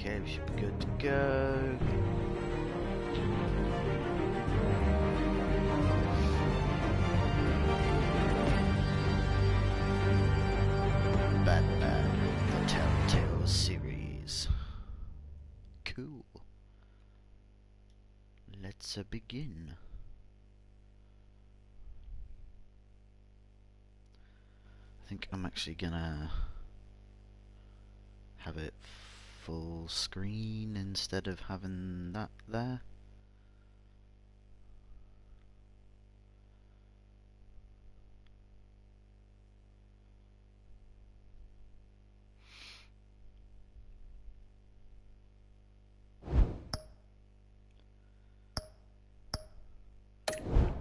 Okay, we should be good to go. Batman, the TellTale series. Cool. Let's begin. I think I'm actually gonna have it full screen instead of having that there.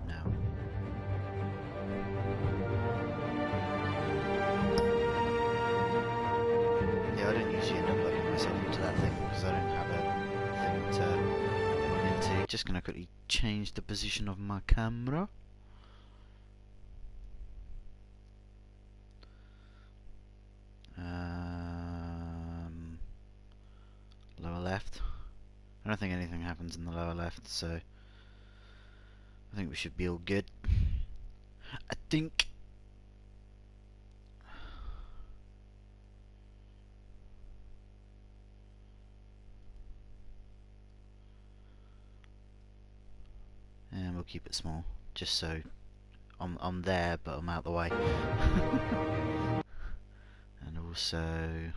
Now. Yeah, I don't usually end up plugging myself into that thing because I don't have a thing to plug into. Just gonna quickly change the position of my camera. Lower left. I don't think anything happens in the lower left, so I think we should be all good. I think. And we'll keep it small, just so I'm there, but I'm out the way. And also.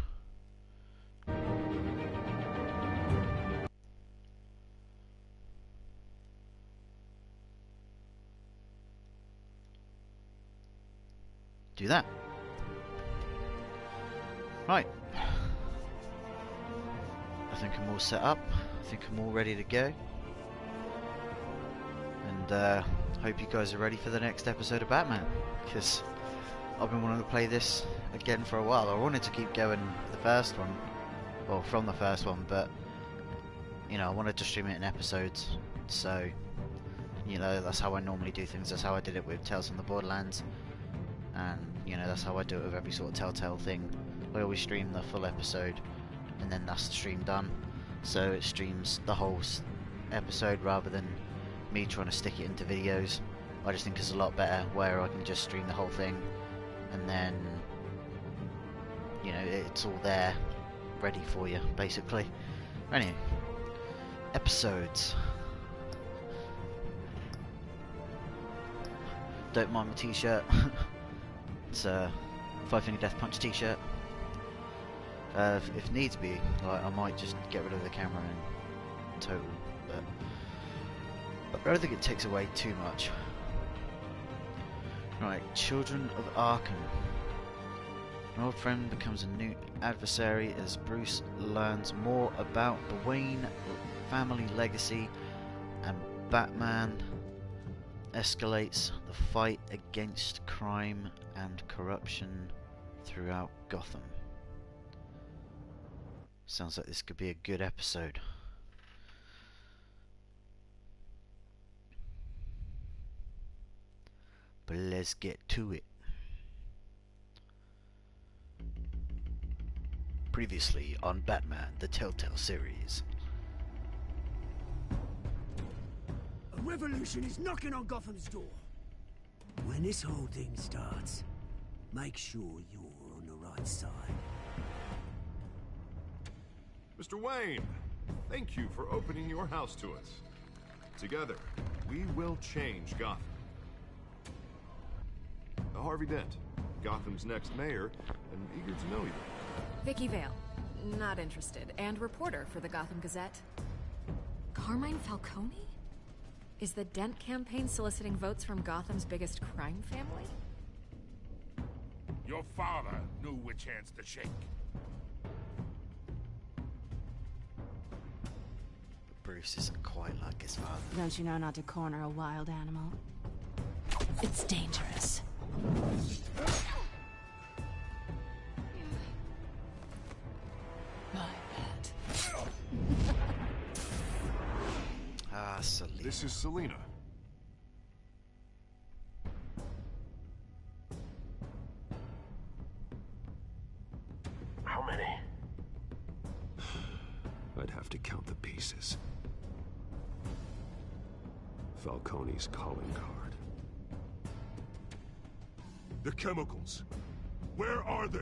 Do that. Right. I think I'm all set up. I think I'm all ready to go. And hope you guys are ready for the next episode of Batman, because I've been wanting to play this again for a while. I wanted to keep going the first one, or from the first one, but you know, I wanted to stream it in episodes, so you know, that's how I normally do things. That's how I did it with Tales from the Borderlands, and you know, that's how I do it with every sort of Telltale thing. I always stream the full episode, and then that's the stream done. So it streams the whole episode rather than me trying to stick it into videos. I just think it's a lot better where I can just stream the whole thing, and then you know, it's all there ready for you basically. Anyway, episodes. Don't mind my t-shirt. It's a 5 Finger Death Punch t-shirt. If needs be, like, I might just get rid of the camera in total, but I don't think it takes away too much. Right, Children of Arkham. An old friend becomes a new adversary as Bruce learns more about the Wayne family legacy, and Batman escalates the fight against crime and corruption throughout Gotham. Sounds like this could be a good episode. But let's get to it. Previously on Batman, the TellTale series. A revolution is knocking on Gotham's door. When this whole thing starts, make sure you're on the right side. Mr. Wayne, thank you for opening your house to us. Together, we will change Gotham. Harvey Dent, Gotham's next mayor, and eager to know you. Vicky Vale, not interested, and reporter for the Gotham Gazette. Carmine Falcone? Is the Dent campaign soliciting votes from Gotham's biggest crime family? Your father knew which hands to shake. Bruce isn't quite like his father. Don't you know not to corner a wild animal? It's dangerous. My pet. Ah, Selena. This is Selena. How many? I'd have to count the pieces. Falcone's calling card. The chemicals. Where are they?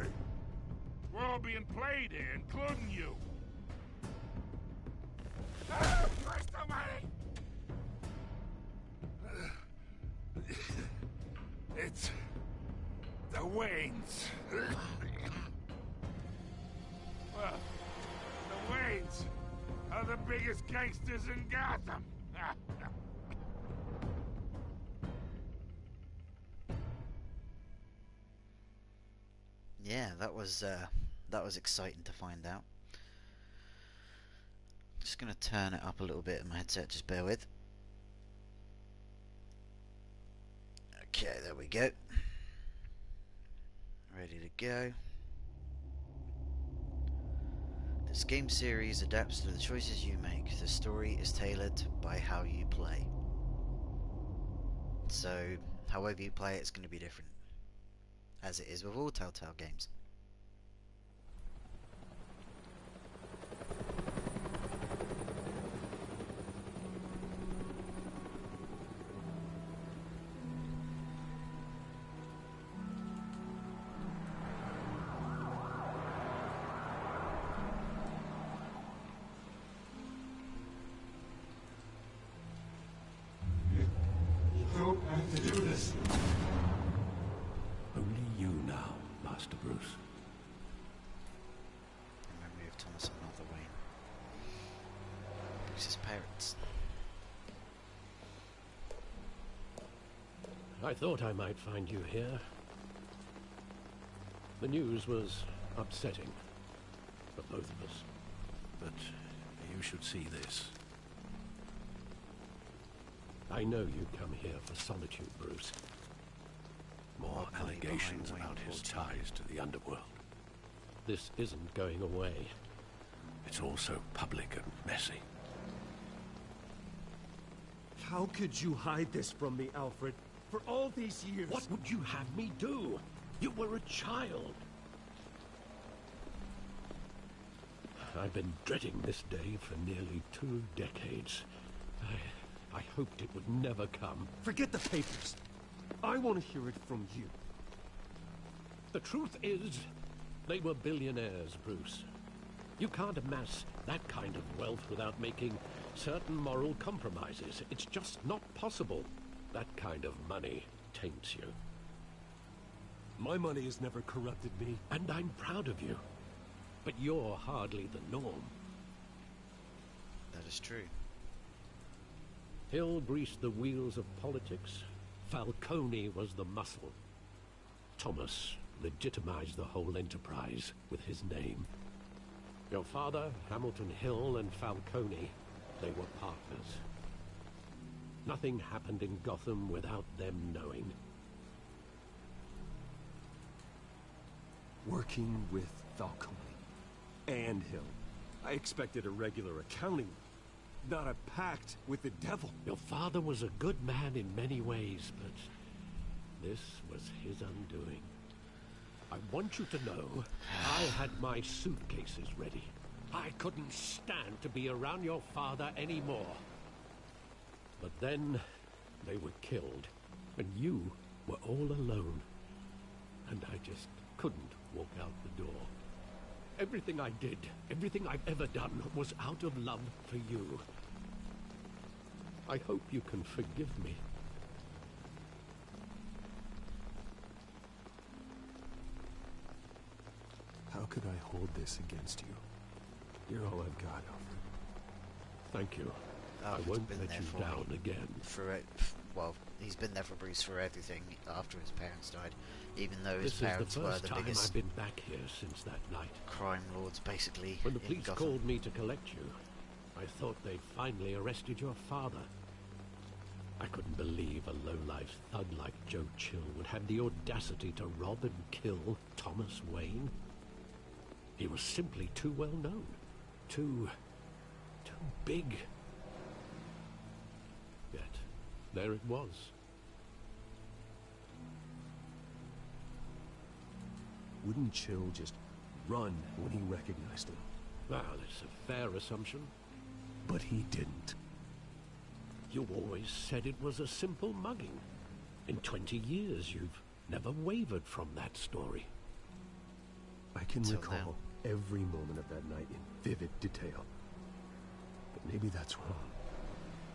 We're all being played here, including you. Ah, Christ almighty! It's... the Waynes. Well, the Waynes are the biggest gangsters in Gotham. Yeah, that was exciting to find out. Just gonna turn it up a little bit in my headset, just bear with. Okay, there we go. Ready to go. This game series adapts to the choices you make. The story is tailored by how you play. So, however you play, it's going to be different, as it is with all TellTale games. Only you now, Master Bruce. In memory of Thomas and Martha Wayne. Bruce's parents. I thought I might find you here. The news was upsetting for both of us. But you should see this. I know you come here for solitude, Bruce. More Money allegations behind about Wayne his Court. ties to the underworld. This isn't going away. It's all so public and messy. How could you hide this from me, Alfred? For all these years... What would you have me do? You were a child. I've been dreading this day for nearly 2 decades. I hoped it would never come. Forget the papers. I want to hear it from you. The truth is, they were billionaires, Bruce. You can't amass that kind of wealth without making certain moral compromises. It's just not possible. That kind of money taints you. My money has never corrupted me. And I'm proud of you. But you're hardly the norm. That is true. Hill greased the wheels of politics. Falcone was the muscle. Thomas legitimized the whole enterprise with his name. Your father, Hamilton Hill, and Falcone, they were partners. Nothing happened in Gotham without them knowing. Working with Falcone and Hill. I expected a regular accounting, not a pact with the devil. Your father was a good man in many ways, but this was his undoing. I want you to know, I had my suitcases ready. I couldn't stand to be around your father anymore. But then, they were killed, and you were all alone. And I just couldn't walk out the door. Everything I did, everything I've ever done, was out of love for you. I hope you can forgive me. How could I hold this against you? You're all I've got, Alfred. Thank you. I Alfred's won't been let there you for down me again. For it, well, he's been there for Bruce for everything after his parents died, even though his This is the parents were first the time biggest I've been back here since that night. crime lords, basically. When the in police Gotham. called me to collect you, I thought they'd finally arrested your father. I couldn't believe a low-life thug like Joe Chill would have the audacity to rob and kill Thomas Wayne. He was simply too well known. Too big. Yet, there it was. Wouldn't Chill just run when he recognized him? Well, it's a fair assumption. But he didn't. You always said it was a simple mugging. In 20 years, you've never wavered from that story. I can Till recall now. every moment of that night in vivid detail. But maybe that's wrong.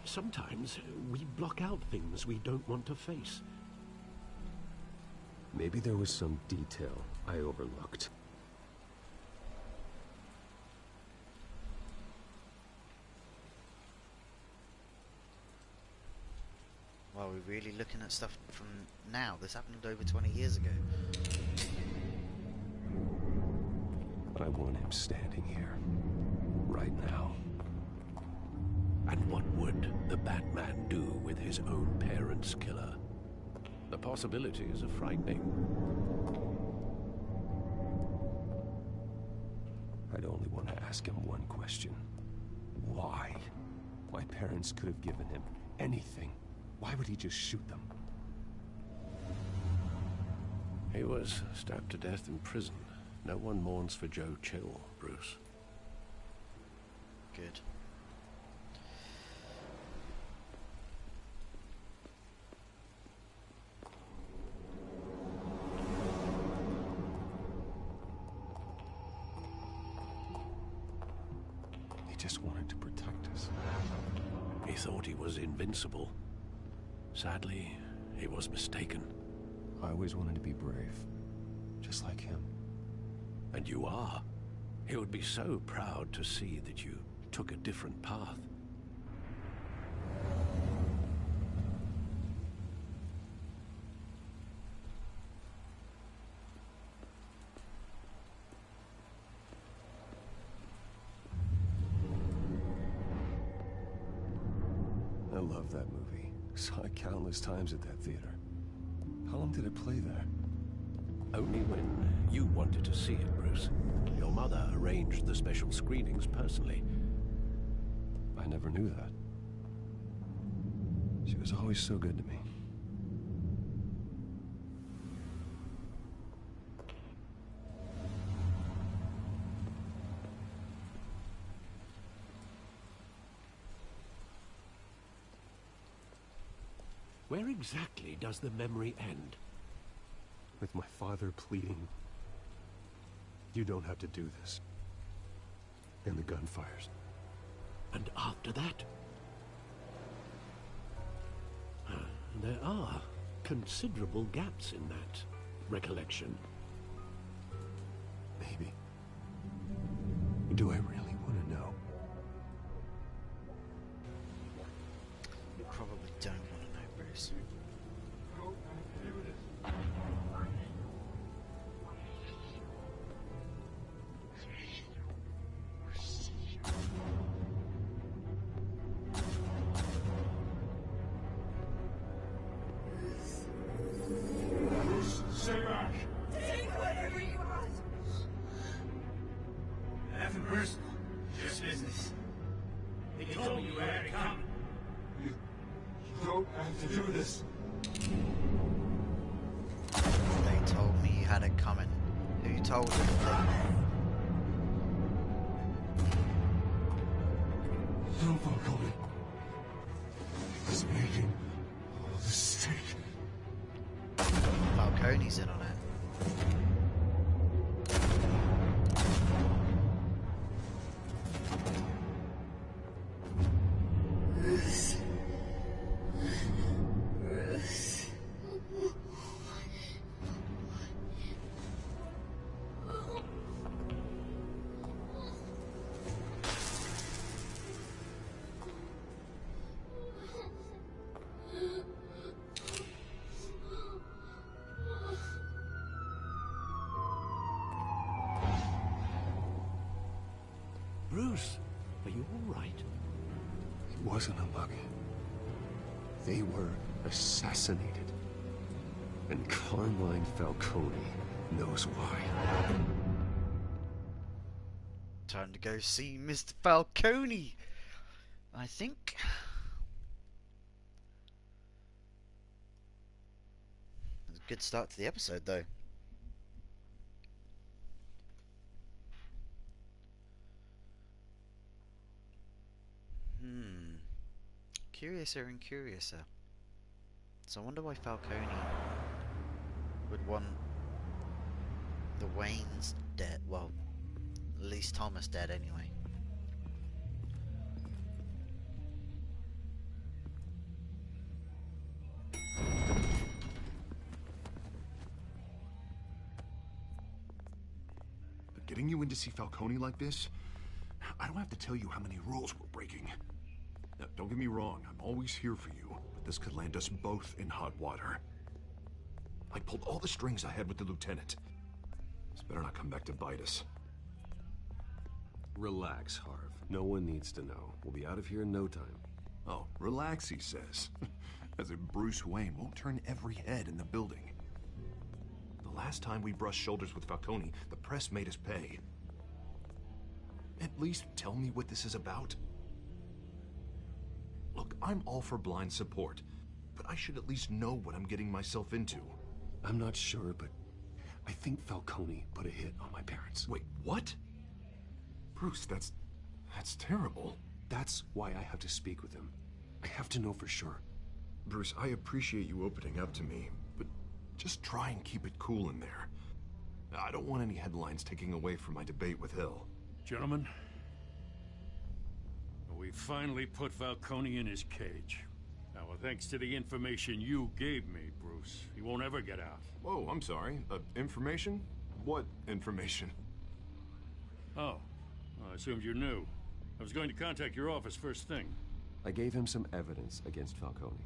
Sometimes we block out things we don't want to face. Maybe there was some detail I overlooked. Well, we're really looking at stuff from now. This happened over 20 years ago. I want him standing here. Right now. And what would the Batman do with his own parents' killer? The possibilities are frightening. I'd only want to ask him one question. Why? My parents could have given him anything. Why would he just shoot them? He was stabbed to death in prison. No one mourns for Joe Chill, Bruce. Good. He just wanted to protect us. He thought he was invincible. Sadly, he was mistaken. I always wanted to be brave. Just like him. And you are. He would be so proud to see that you took a different path. I love that movie. Saw it countless times at that theater. How long did it play there? Only when you wanted to see it, Bruce. Your mother arranged the special screenings personally. I never knew that. She was always so good to me. Where exactly does the memory end? With my father pleading, "You don't have to do this." And the gunfires. And after that? There are considerable gaps in that recollection. Maybe. Do I really want to know? You probably don't want to know, Bruce. Stay back! Take whatever you want. Nothing personal, just business. They told me you had it coming. You don't have to do this. They told me you had it coming. Who told you? Don't Falcone. He was making all the steak. Falcone's in on it. Bruce, are you all right? It wasn't a mugging. They were assassinated. And Carmine Falcone knows why. Time to go see Mr. Falcone, I think. It's a good start to the episode, though. Curiouser and curiouser. So I wonder why Falcone would want the Waynes dead. Well, at least Thomas dead anyway. But getting you in to see Falcone like this, I don't have to tell you how many rules we're breaking. Now, don't get me wrong, I'm always here for you, but this could land us both in hot water. I pulled all the strings I had with the lieutenant. This better not come back to bite us. Relax, Harv. No one needs to know. We'll be out of here in no time. Oh, relax, he says. As if Bruce Wayne won't turn every head in the building. The last time we brushed shoulders with Falcone, the press made us pay. At least tell me what this is about. Look, I'm all for blind support, but I should at least know what I'm getting myself into. I'm not sure, but I think Falcone put a hit on my parents. Wait, what? Bruce, that's terrible. That's why I have to speak with him. I have to know for sure. Bruce, I appreciate you opening up to me, but just try and keep it cool in there. I don't want any headlines taking away from my debate with Hill. Gentlemen, we finally put Falcone in his cage. Now, thanks to the information you gave me, Bruce, he won't ever get out. Whoa, I'm sorry. Information? What information? Oh, well, I assumed you knew. I was going to contact your office first thing. I gave him some evidence against Falcone.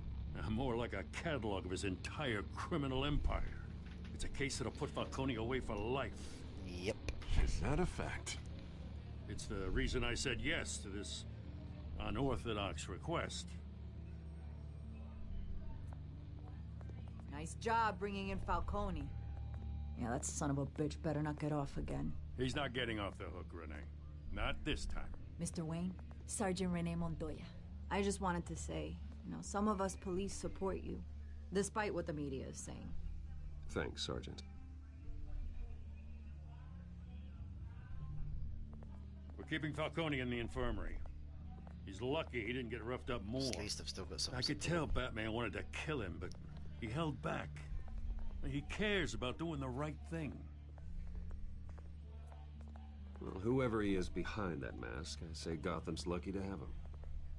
More like a catalog of his entire criminal empire. It's a case that'll put Falcone away for life. Yep. Is that a fact? It's the reason I said yes to this unorthodox request. Nice job bringing in Falcone. Yeah, that son of a bitch better not get off again. He's not getting off the hook, Renee. Not this time. Mr. Wayne, Sergeant Renee Montoya. I just wanted to say, some of us police support you, despite what the media is saying. Thanks, Sergeant. We're keeping Falcone in the infirmary. He's lucky he didn't get roughed up more. At least I've still got some I could tell Batman wanted to kill him, but he held back. He cares about doing the right thing. Well, whoever he is behind that mask, I say Gotham's lucky to have him.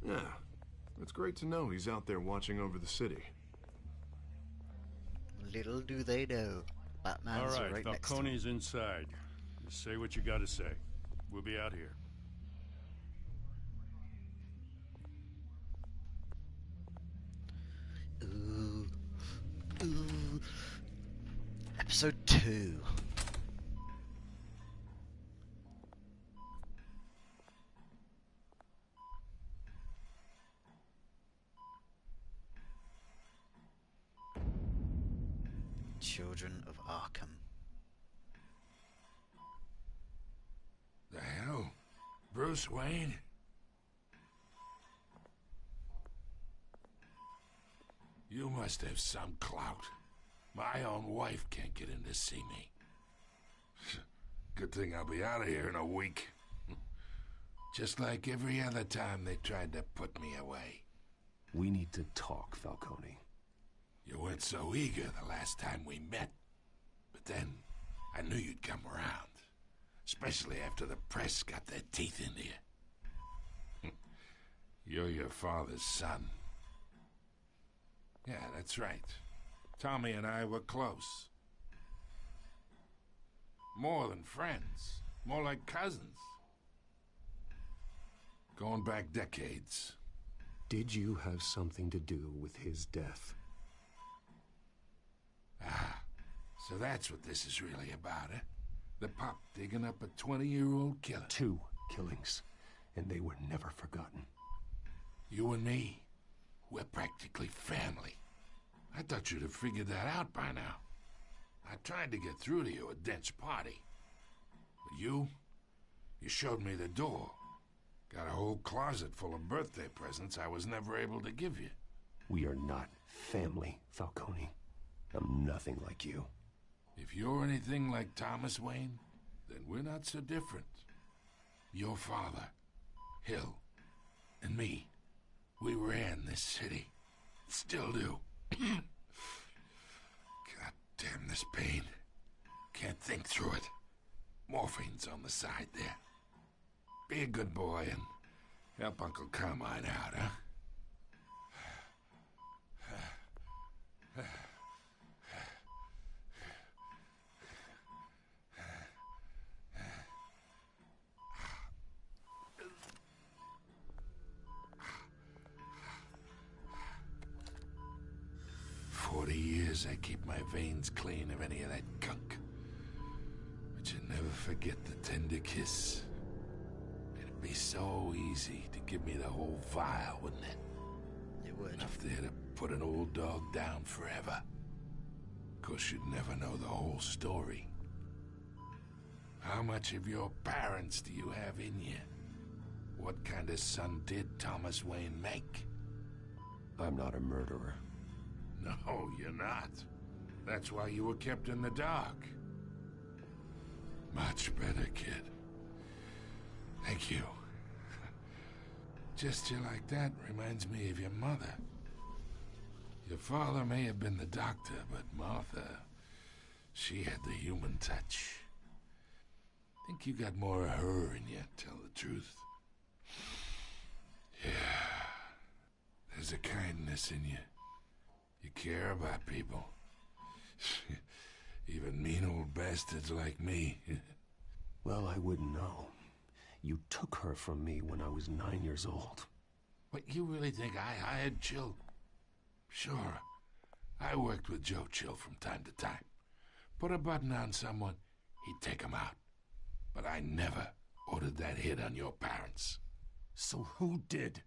Yeah, it's great to know he's out there watching over the city. Little do they know, Batman's all right, right next to Falcone's him. inside. Just say what you gotta say. We'll be out here. Ooh. Ooh. Episode 2. Children of Arkham. The hell? Bruce Wayne? You must have some clout. My own wife can't get in to see me. Good thing I'll be out of here in a week. Just like every other time they tried to put me away. We need to talk, Falcone. You weren't so eager the last time we met. But then, I knew you'd come around. Especially after the press got their teeth into you. You're your father's son. Yeah, that's right. Tommy and I were close. More than friends. More like cousins. Going back decades. Did you have something to do with his death? Ah, so that's what this is really about, eh? The pup digging up a 20-year-old killer. 2 killings, and they were never forgotten. You and me, we're practically family. I thought you'd have figured that out by now. I tried to get through to you at Dent's party. But you showed me the door. Got a whole closet full of birthday presents I was never able to give you. We are not family, Falcone. I'm nothing like you. If you're anything like Thomas Wayne, then we're not so different. Your father, Hill, and me. We ran this city. Still do. God damn this pain. Can't think through it. Morphine's on the side there. Be a good boy and help Uncle Carmine out, huh? 40 years I keep my veins clean of any of that gunk. But you never forget the tender kiss. It'd be so easy to give me the whole vial, wouldn't it? It would. Enough there to put an old dog down forever. Of course, you'd never know the whole story. How much of your parents do you have in you? What kind of son did Thomas Wayne make? I'm not a murderer. No, you're not. That's why you were kept in the dark. Much better, kid. Thank you. Gesture like that reminds me of your mother. Your father may have been the doctor, but Martha, she had the human touch. Think you got more of her in you, tell the truth. Yeah. There's a kindness in you. You care about people. Even mean old bastards like me. Well, I wouldn't know. You took her from me when I was 9 years old. What, you really think I hired Chill? Sure. I worked with Joe Chill from time to time. Put a button on someone, he'd take him out. But I never ordered that hit on your parents. So who did?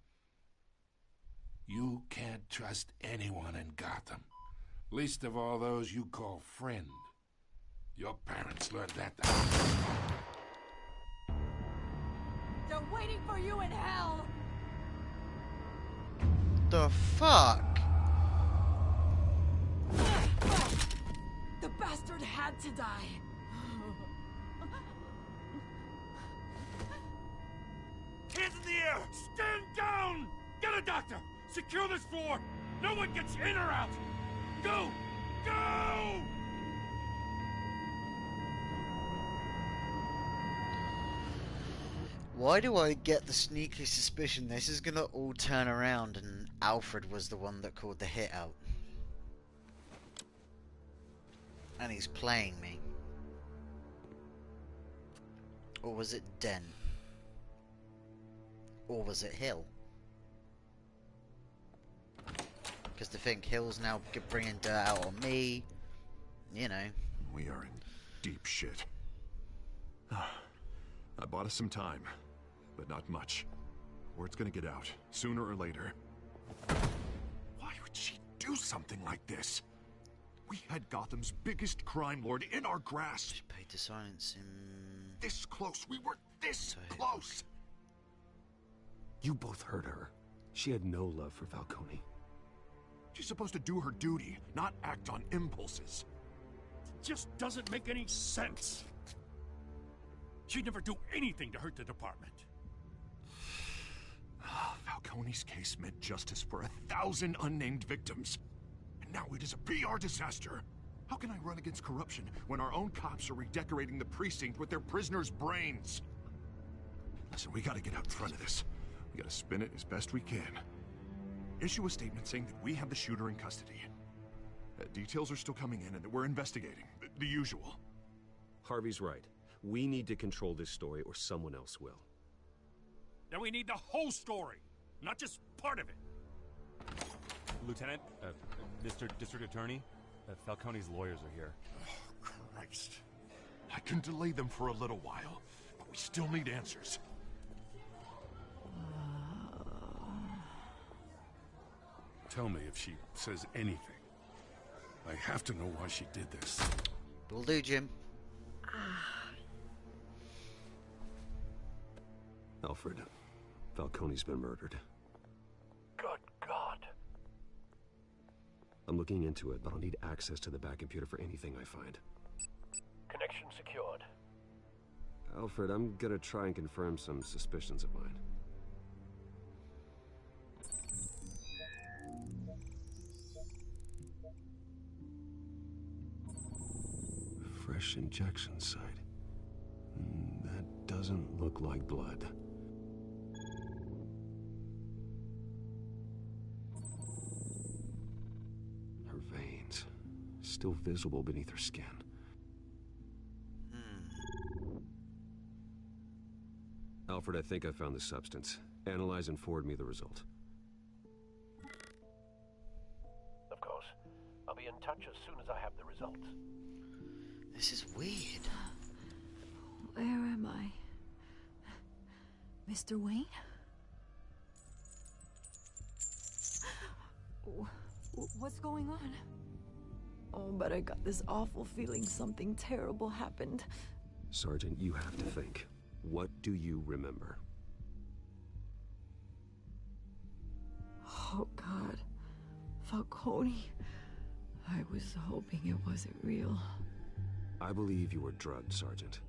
You can't trust anyone in Gotham. Least of all those you call friend. Your parents learned that. They're waiting for you in hell! The fuck? The bastard had to die. Hands in the air! Stand down! Get a doctor! Secure this floor! No one gets in or out! Go! Go! Why do I get the sneaky suspicion this is gonna all turn around and Alfred was the one that called the hit out? And he's playing me. Or was it Dent? Or was it Hill? Because to think Hill's now bringing dirt out on me, you know. We are in deep shit. I bought us some time, but not much. Word's gonna get out, sooner or later. Why would she do something like this? We had Gotham's biggest crime lord in our grasp. She paid to silence him. This close, we were this close. You both hurt her. She had no love for Falcone. She's supposed to do her duty, not act on impulses. It just doesn't make any sense. She'd never do anything to hurt the department. Falcone's case meant justice for 1,000 unnamed victims. And now it is a PR disaster. How can I run against corruption when our own cops are redecorating the precinct with their prisoners' brains? Listen, we gotta get out in front of this. We gotta spin it as best we can. Issue a statement saying that we have the shooter in custody. Details are still coming in and that we're investigating. The usual. Harvey's right. We need to control this story or someone else will. Then we need the whole story, not just part of it. Lieutenant, Mr. District Attorney, Falcone's lawyers are here. Oh, Christ. I can delay them for a little while, but we still need answers. Tell me if she says anything. I have to know why she did this. Will do, Jim. Alfred, Falcone's been murdered. Good God. I'm looking into it, but I'll need access to the back computer for anything I find. Connection secured. Alfred, I'm gonna try and confirm some suspicions of mine. fresh injection site. That doesn't look like blood. Her veins, still visible beneath her skin. Alfred, I think I found the substance. Analyze and forward me the result. Of course. I'll be in touch as soon as I have the results. This is weird. Where am I? Mr. Wayne? What's going on? Oh, but I got this awful feeling something terrible happened. Sergeant, you have to think. What do you remember? Oh, God. Falcone. I was hoping it wasn't real. I believe you were drugged, Sergeant.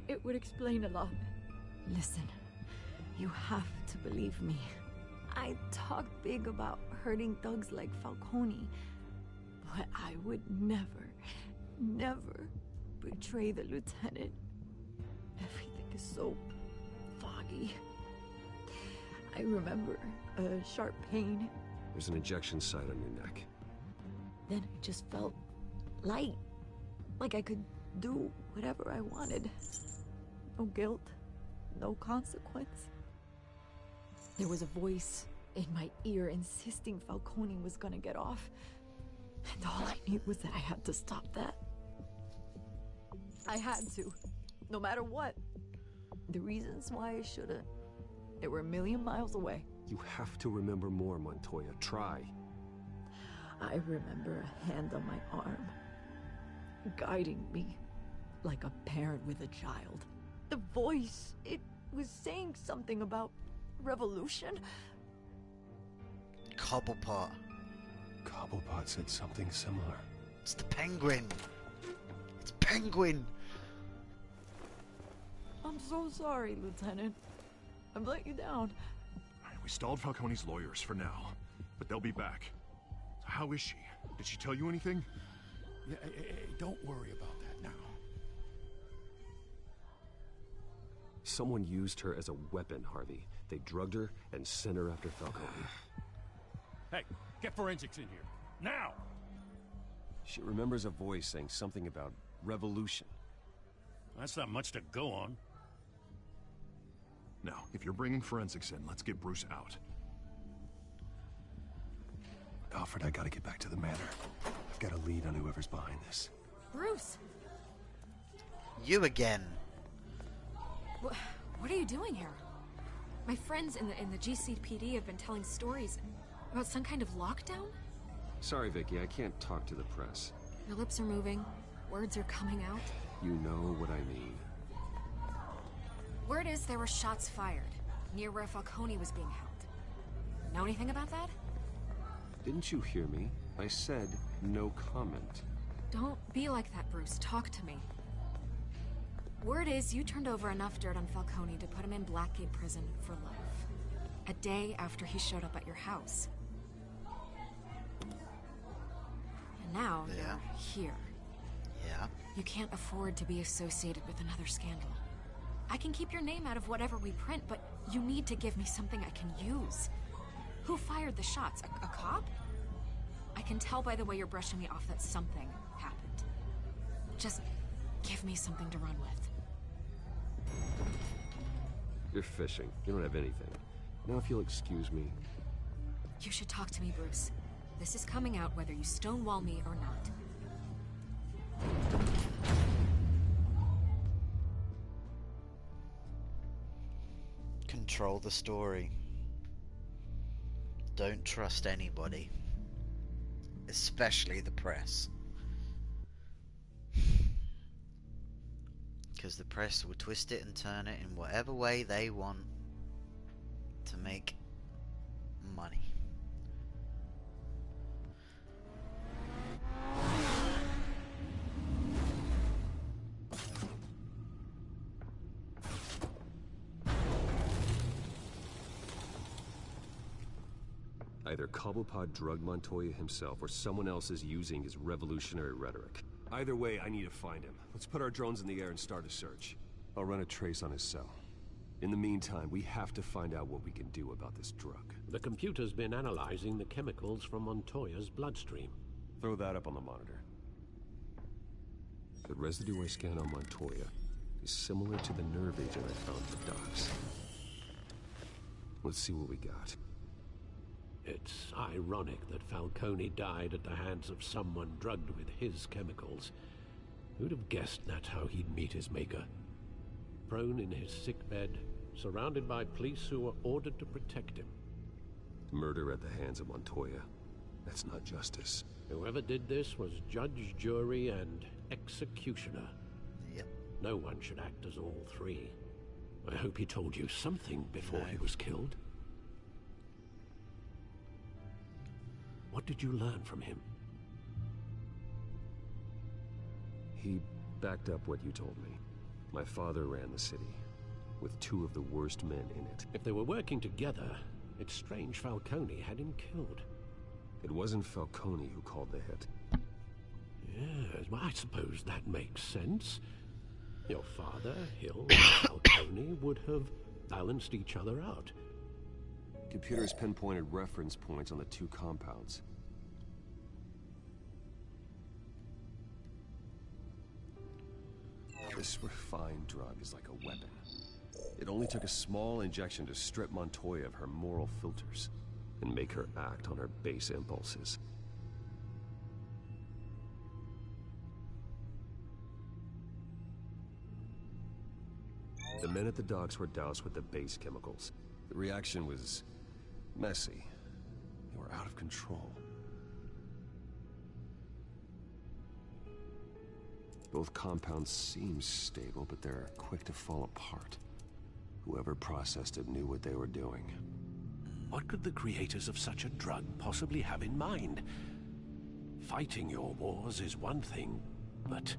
It would explain a lot. Listen, you have to believe me. I talk big about hurting thugs like Falcone, but I would never, never betray the lieutenant. Everything is so foggy. I remember a sharp pain. There's an injection site on your neck. Then I just felt light, like I could do whatever I wanted. No guilt, no consequence. There was a voice in my ear insisting Falcone was gonna get off. And all I knew was that I had to stop that. I had to, no matter what. The reasons why I shouldn't, they were a million miles away. You have to remember more, Montoya. Try. I remember a hand on my arm, guiding me like a parent with a child. The voice, it was saying something about revolution. Cobblepot. Cobblepot said something similar. It's the Penguin. It's Penguin. I'm so sorry, Lieutenant. I've let you down. We stalled Falcone's lawyers for now, but they'll be back. How is she? Did she tell you anything? Don't worry about that now. Someone used her as a weapon, Harvey. They drugged her and sent her after Falcone. Hey, get forensics in here. Now! She remembers a voice saying something about revolution. That's not much to go on. Now, if you're bringing forensics in, let's get Bruce out. Alfred, I gotta get back to the manor. I've got a lead on whoever's behind this. Bruce! You again. What are you doing here? My friends in the GCPD have been telling stories about some kind of lockdown? Sorry, Vicky, I can't talk to the press. Your lips are moving. Words are coming out. You know what I mean. Word is there were shots fired near where Falcone was being held. Know anything about that? Didn't you hear me? I said no comment. Don't be like that, Bruce. Talk to me. Word is you turned over enough dirt on Falcone to put him in Blackgate Prison for life. A day after he showed up at your house. And now you're here. Yeah. You can't afford to be associated with another scandal. I can keep your name out of whatever we print, but you need to give me something I can use. Who fired the shots? A cop? I can tell by the way you're brushing me off that something happened. Just give me something to run with. You're fishing. You don't have anything. Now if you'll excuse me. You should talk to me, Bruce. This is coming out whether you stonewall me or not. Control the story. Don't trust anybody. Especially the press. Because the press will twist it and turn it in whatever way they want to make money. Either Cobblepot drugged Montoya himself, or someone else is using his revolutionary rhetoric. Either way, I need to find him. Let's put our drones in the air and start a search. I'll run a trace on his cell. In the meantime, we have to find out what we can do about this drug. The computer's been analyzing the chemicals from Montoya's bloodstream. Throw that up on the monitor. The residue I scanned on Montoya is similar to the nerve agent I found at the docks. Let's see what we got. It's ironic that Falcone died at the hands of someone drugged with his chemicals. Who'd have guessed that's how he'd meet his maker? Prone in his sickbed, surrounded by police who were ordered to protect him. Murder at the hands of Montoya. That's not justice. Whoever did this was judge, jury, and executioner. Yep. No one should act as all three. I hope he told you something before he was killed. What did you learn from him? He backed up what you told me. My father ran the city, with 2 of the worst men in it. If they were working together, it's strange Falcone had him killed. It wasn't Falcone who called the hit. Yes, well, I suppose that makes sense. Your father, Hill, and Falcone would have balanced each other out. Computers pinpointed reference points on the 2 compounds. This refined drug is like a weapon. It only took a small injection to strip Montoya of her moral filters and make her act on her base impulses. The men at the docks were doused with the base chemicals. The reaction was messy. They were out of control. Both compounds seem stable, but they're quick to fall apart. Whoever processed it knew what they were doing. What could the creators of such a drug possibly have in mind? Fighting your wars is one thing, but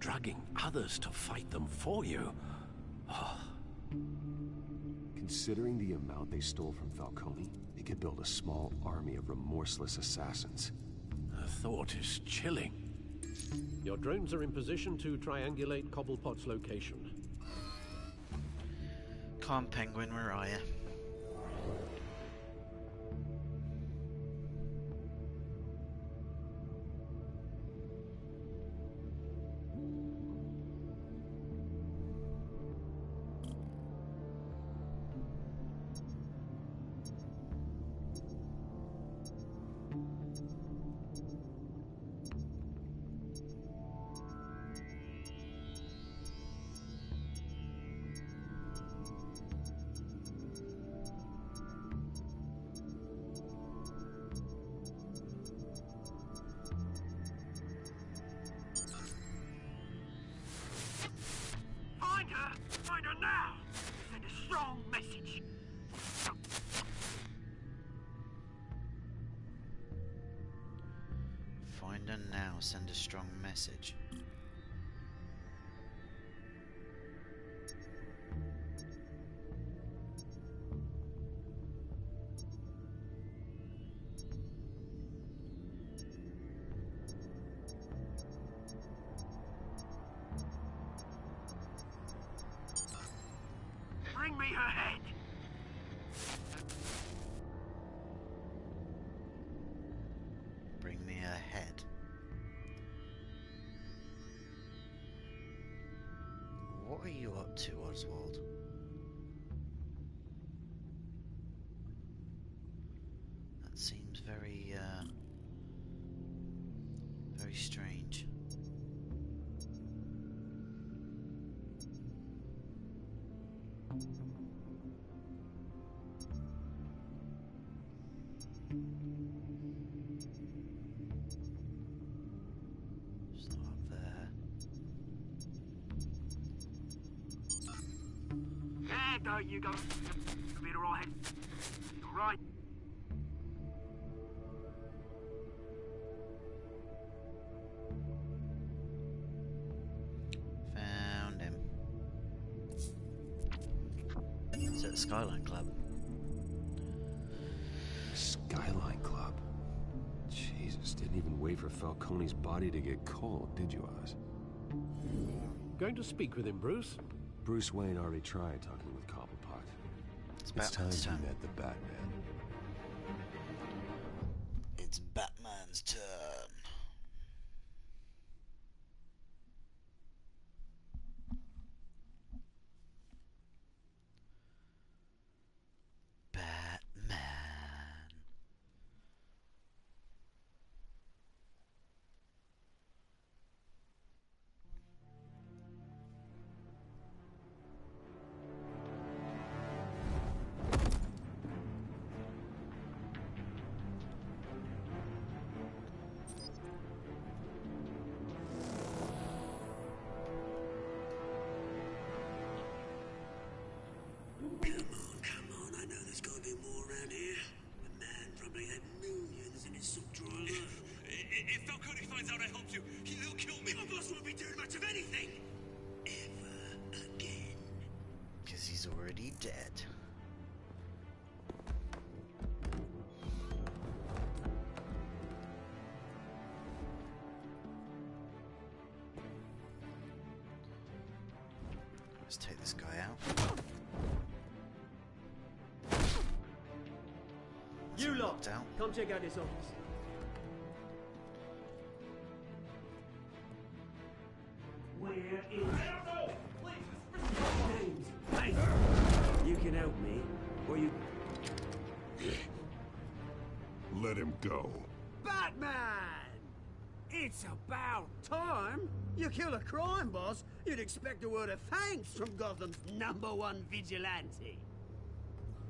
drugging others to fight them for you... Oh. Considering the amount they stole from Falcone, they could build a small army of remorseless assassins. The thought is chilling. Your drones are in position to triangulate Cobblepot's location. Calm Penguin, where are you? Find her now! Send a strong message! Find her now, send a strong message. Bring me her head! Bring me her head. What are you up to, Oswald? That seems very, very strange. It's not up there. There you go. You'll be alright. Right. Found him. It's at the Skyline Club. Skyline Didn't even wait for Falcone's body to get cold, did you, Oz? Going to speak with him, Bruce? Bruce Wayne already tried talking with Cobblepot. It's time he met the Batman. It's Batman's turn. Batman. Come on, I know there's gotta be more around here. The man probably had millions in his sock drawer alone. If Falcone finds out I helped you, he'll kill me. My boss won't be doing much of anything. Ever again. Because he's already dead. Let's take this guy out. You lot, Down. come check out this office. Where is... Names. Hey, you can help me, or you... Let him go. Batman! It's about time. You kill a crime boss, you'd expect a word of thanks from Gotham's #1 vigilante.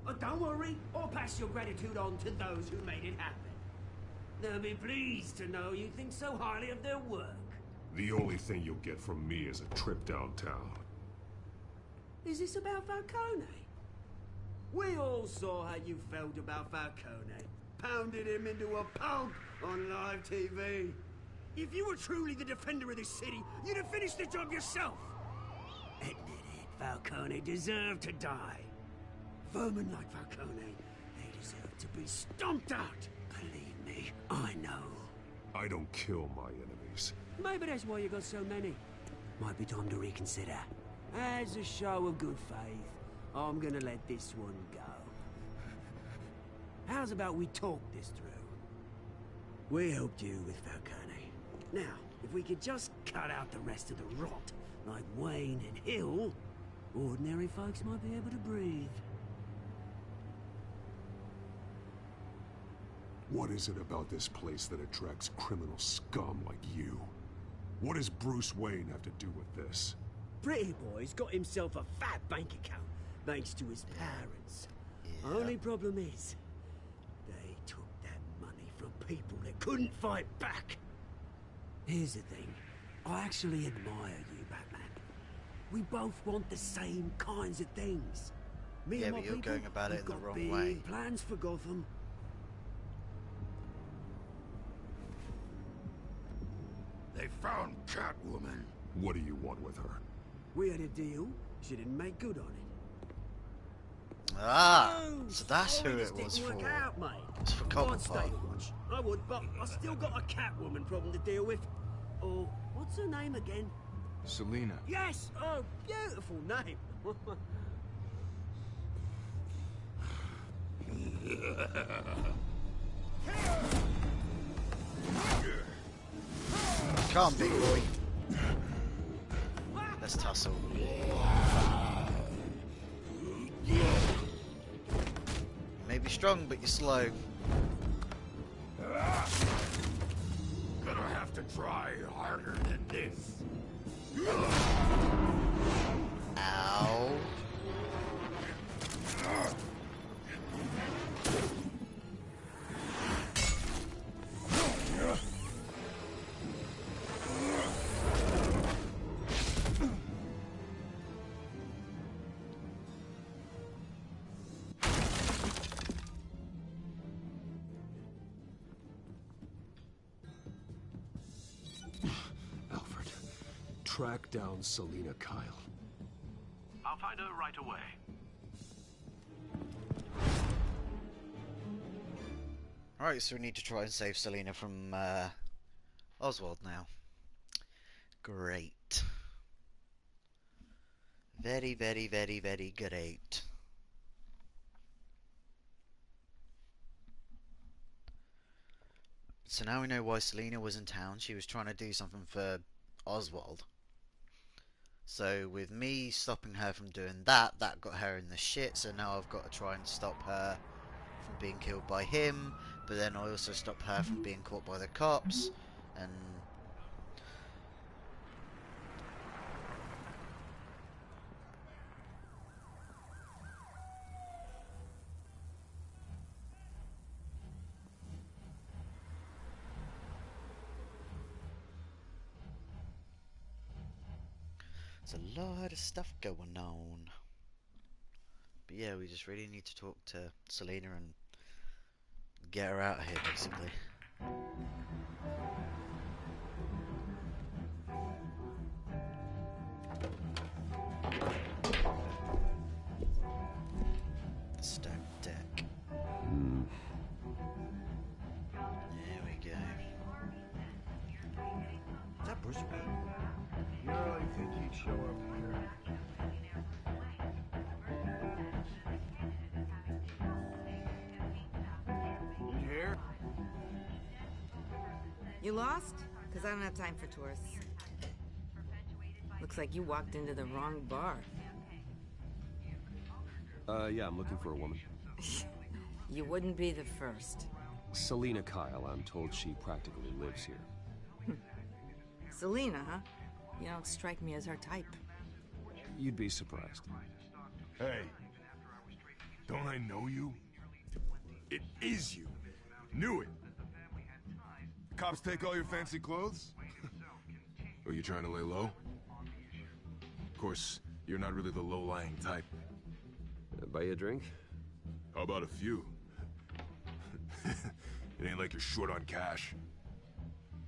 Oh, don't worry, I'll pass your gratitude on to those who made it happen. They'll be pleased to know you think so highly of their work. The only thing you'll get from me is a trip downtown. Is this about Falcone? We all saw how you felt about Falcone. Pounded him into a pulp on live TV. If you were truly the defender of this city, you'd have finished the job yourself. Admit it, Falcone deserved to die. Vermin like Falcone, they deserve to be stomped out. Believe me, I know. I don't kill my enemies. Maybe that's why you got so many. Might be time to reconsider. As a show of good faith, I'm gonna let this one go. How's about we talk this through? We helped you with Falcone. Now, if we could just cut out the rest of the rot, like Wayne and Hill, ordinary folks might be able to breathe. What is it about this place that attracts criminal scum like you? What does Bruce Wayne have to do with this? Pretty Boy's got himself a fat bank account, thanks to his parents. Only problem is, they took that money from people that couldn't fight back. Here's the thing, I actually admire you, Batman. We both want the same kinds of things. Me Yeah, and my but you're people, going about it we've in the got wrong big way. plans for Gotham. They found Catwoman. What do you want with her? We had a deal, she didn't make good on it. Ah, Oh, so that's who sorry, it this was didn't for. work out, mate. It's for I'd stay Cobblepot. to watch. I would, but I still got a Catwoman problem to deal with. Oh, what's her name again? Selina. Yes! Oh, beautiful name. Come on, big boy. Let's tussle. You may be strong, but you're slow. Gonna have to try harder than this. Ow. Alfred, track down Selina Kyle. I'll find her right away. Alright, so we need to try and save Selena from Oswald now. Great. Very, very, very, very great. So now we know why Selena was in town. She was trying to do something for Oswald. So with me stopping her from doing that, that got her in the shit. So now I've got to try and stop her from being killed by him. But then I also stop her from being caught by the cops. And there's a lot of stuff going on. But yeah, we just really need to talk to Selena and get her out of here, basically. The stacked deck. There we go. Is that Bruce Wayne? You really think he'd show up here? You here? You lost? Because I don't have time for tourists. Looks like you walked into the wrong bar. Yeah, I'm looking for a woman. You wouldn't be the first. Selena Kyle, I'm told she practically lives here. Selena, huh? You don't strike me as her type. You'd be surprised. Hey, don't I know you? It is you. Knew it. The cops take all your fancy clothes? Are you trying to lay low? Of course, you're not really the low-lying type. Buy you a drink? How about a few? It ain't like you're short on cash.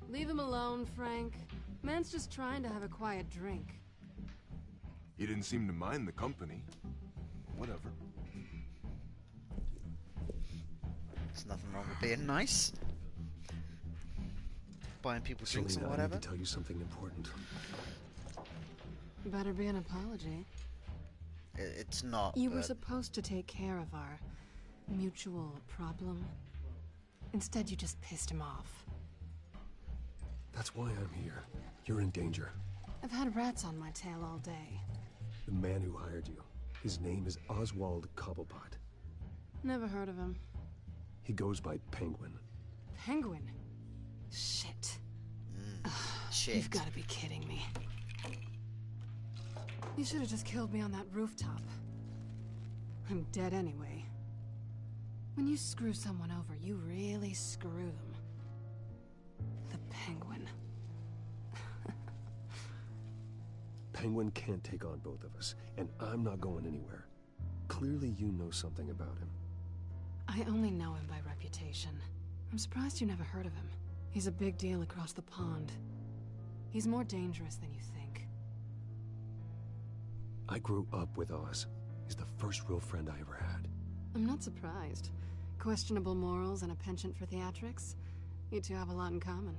Leave him alone, Frank. Man's just trying to have a quiet drink. You didn't seem to mind the company. Whatever. There's nothing wrong with being nice. Buying people drinks Selena, and whatever. I need to tell you something important. Better be an apology. It's not. You were supposed to take care of our mutual problem. Instead, you just pissed him off. That's why I'm here. You're in danger. I've had rats on my tail all day. The man who hired you, his name is Oswald Cobblepot. Never heard of him. He goes by Penguin. Penguin? Shit. Shit. You've got to be kidding me. You should have just killed me on that rooftop. I'm dead anyway. When you screw someone over, you really screw them. The Penguin. Penguin can't take on both of us, and I'm not going anywhere. Clearly you know something about him. I only know him by reputation. I'm surprised you never heard of him. He's a big deal across the pond. He's more dangerous than you think. I grew up with Oz. He's the first real friend I ever had. I'm not surprised. Questionable morals and a penchant for theatrics. You two have a lot in common.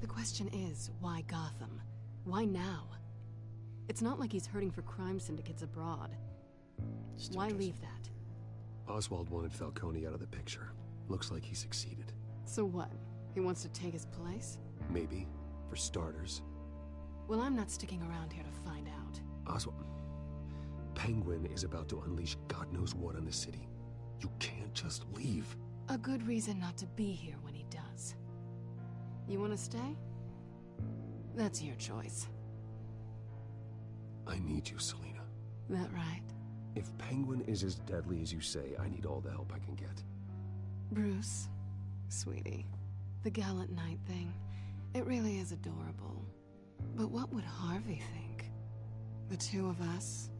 The question is, why Gotham? Why now? It's not like he's hurting for crime syndicates abroad. Why leave that? Oswald wanted Falcone out of the picture. Looks like he succeeded. So what? He wants to take his place? Maybe, for starters. Well, I'm not sticking around here to find out. Oswald... Penguin is about to unleash God knows what on the city. You can't just leave. A good reason not to be here when he does. You want to stay? That's your choice. I need you, Selena. That right? If Penguin is as deadly as you say, I need all the help I can get. Bruce, sweetie, the gallant knight thing, it really is adorable. But what would Harvey think? The two of us,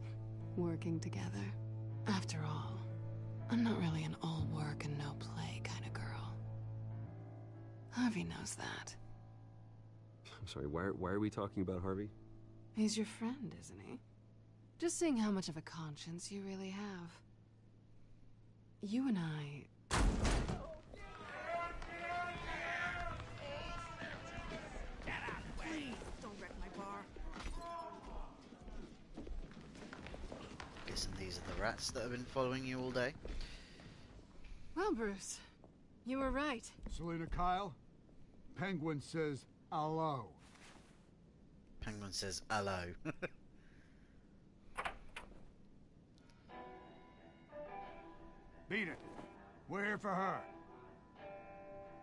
working together? After all, I'm not really an all work and no play kind of girl. Harvey knows that. I'm sorry, why are we talking about Harvey? He's your friend, isn't he? Just seeing how much of a conscience you really have. You and I... Please, don't wreck my bar. Guessing these are the rats that have been following you all day. Well, Bruce, you were right. Selina Kyle, Penguin says hello. Penguin says hello. Beat it. We're here for her.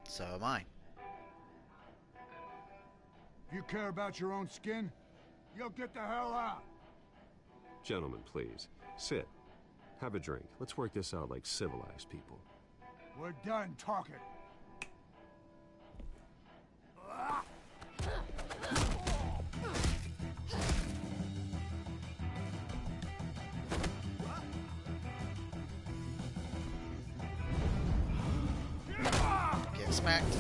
So am I. If you care about your own skin, you'll get the hell out. Gentlemen, please. Sit. Have a drink. Let's work this out like civilized people. We're done talking. Get smacked.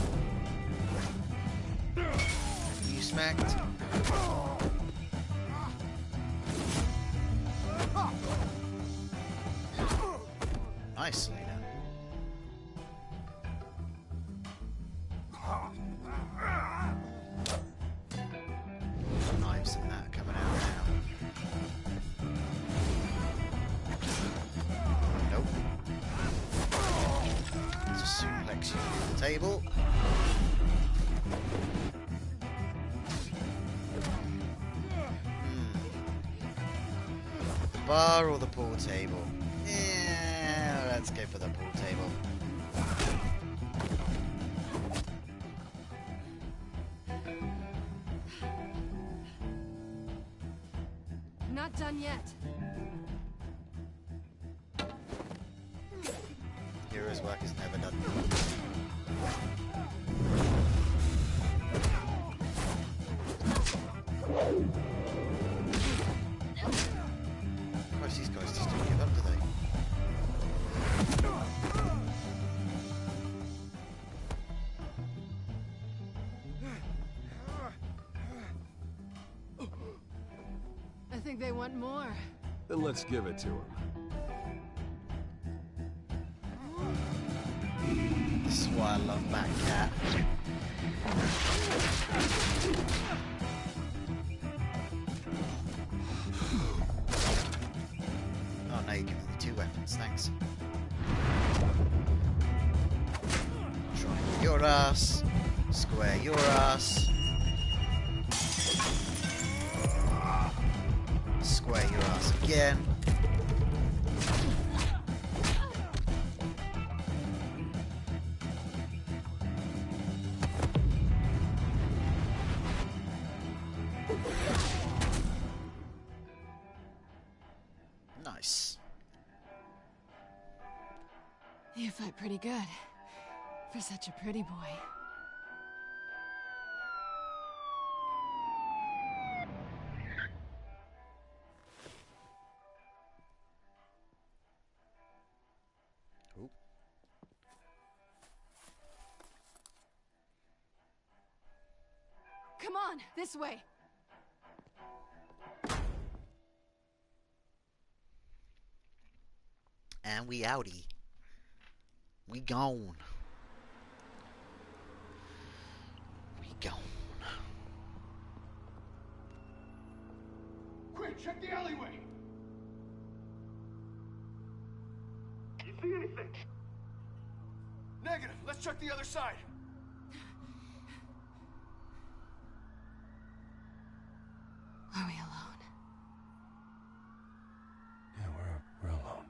You smacked. Nice, Selena. Knives and that coming out now. Nope. Just suplex you to the table. The bar or the pool table? Yeah, let's go for the pool table. Not done yet. Hero's work is never done. Christ, these guys just don't give up, do they? I think they want more. Then let's give it to him. This is why I love that cat. Oh, now you're giving me 2 weapons, thanks. Triangle your ass. Square your ass. Square your ass again. Nice. You fight pretty good. For such a pretty boy. Ooh. Come on, this way. And we outie. We gone. We gone. Quick, check the alleyway. You see anything? Negative. Let's check the other side. Are we alone? Yeah, we're alone.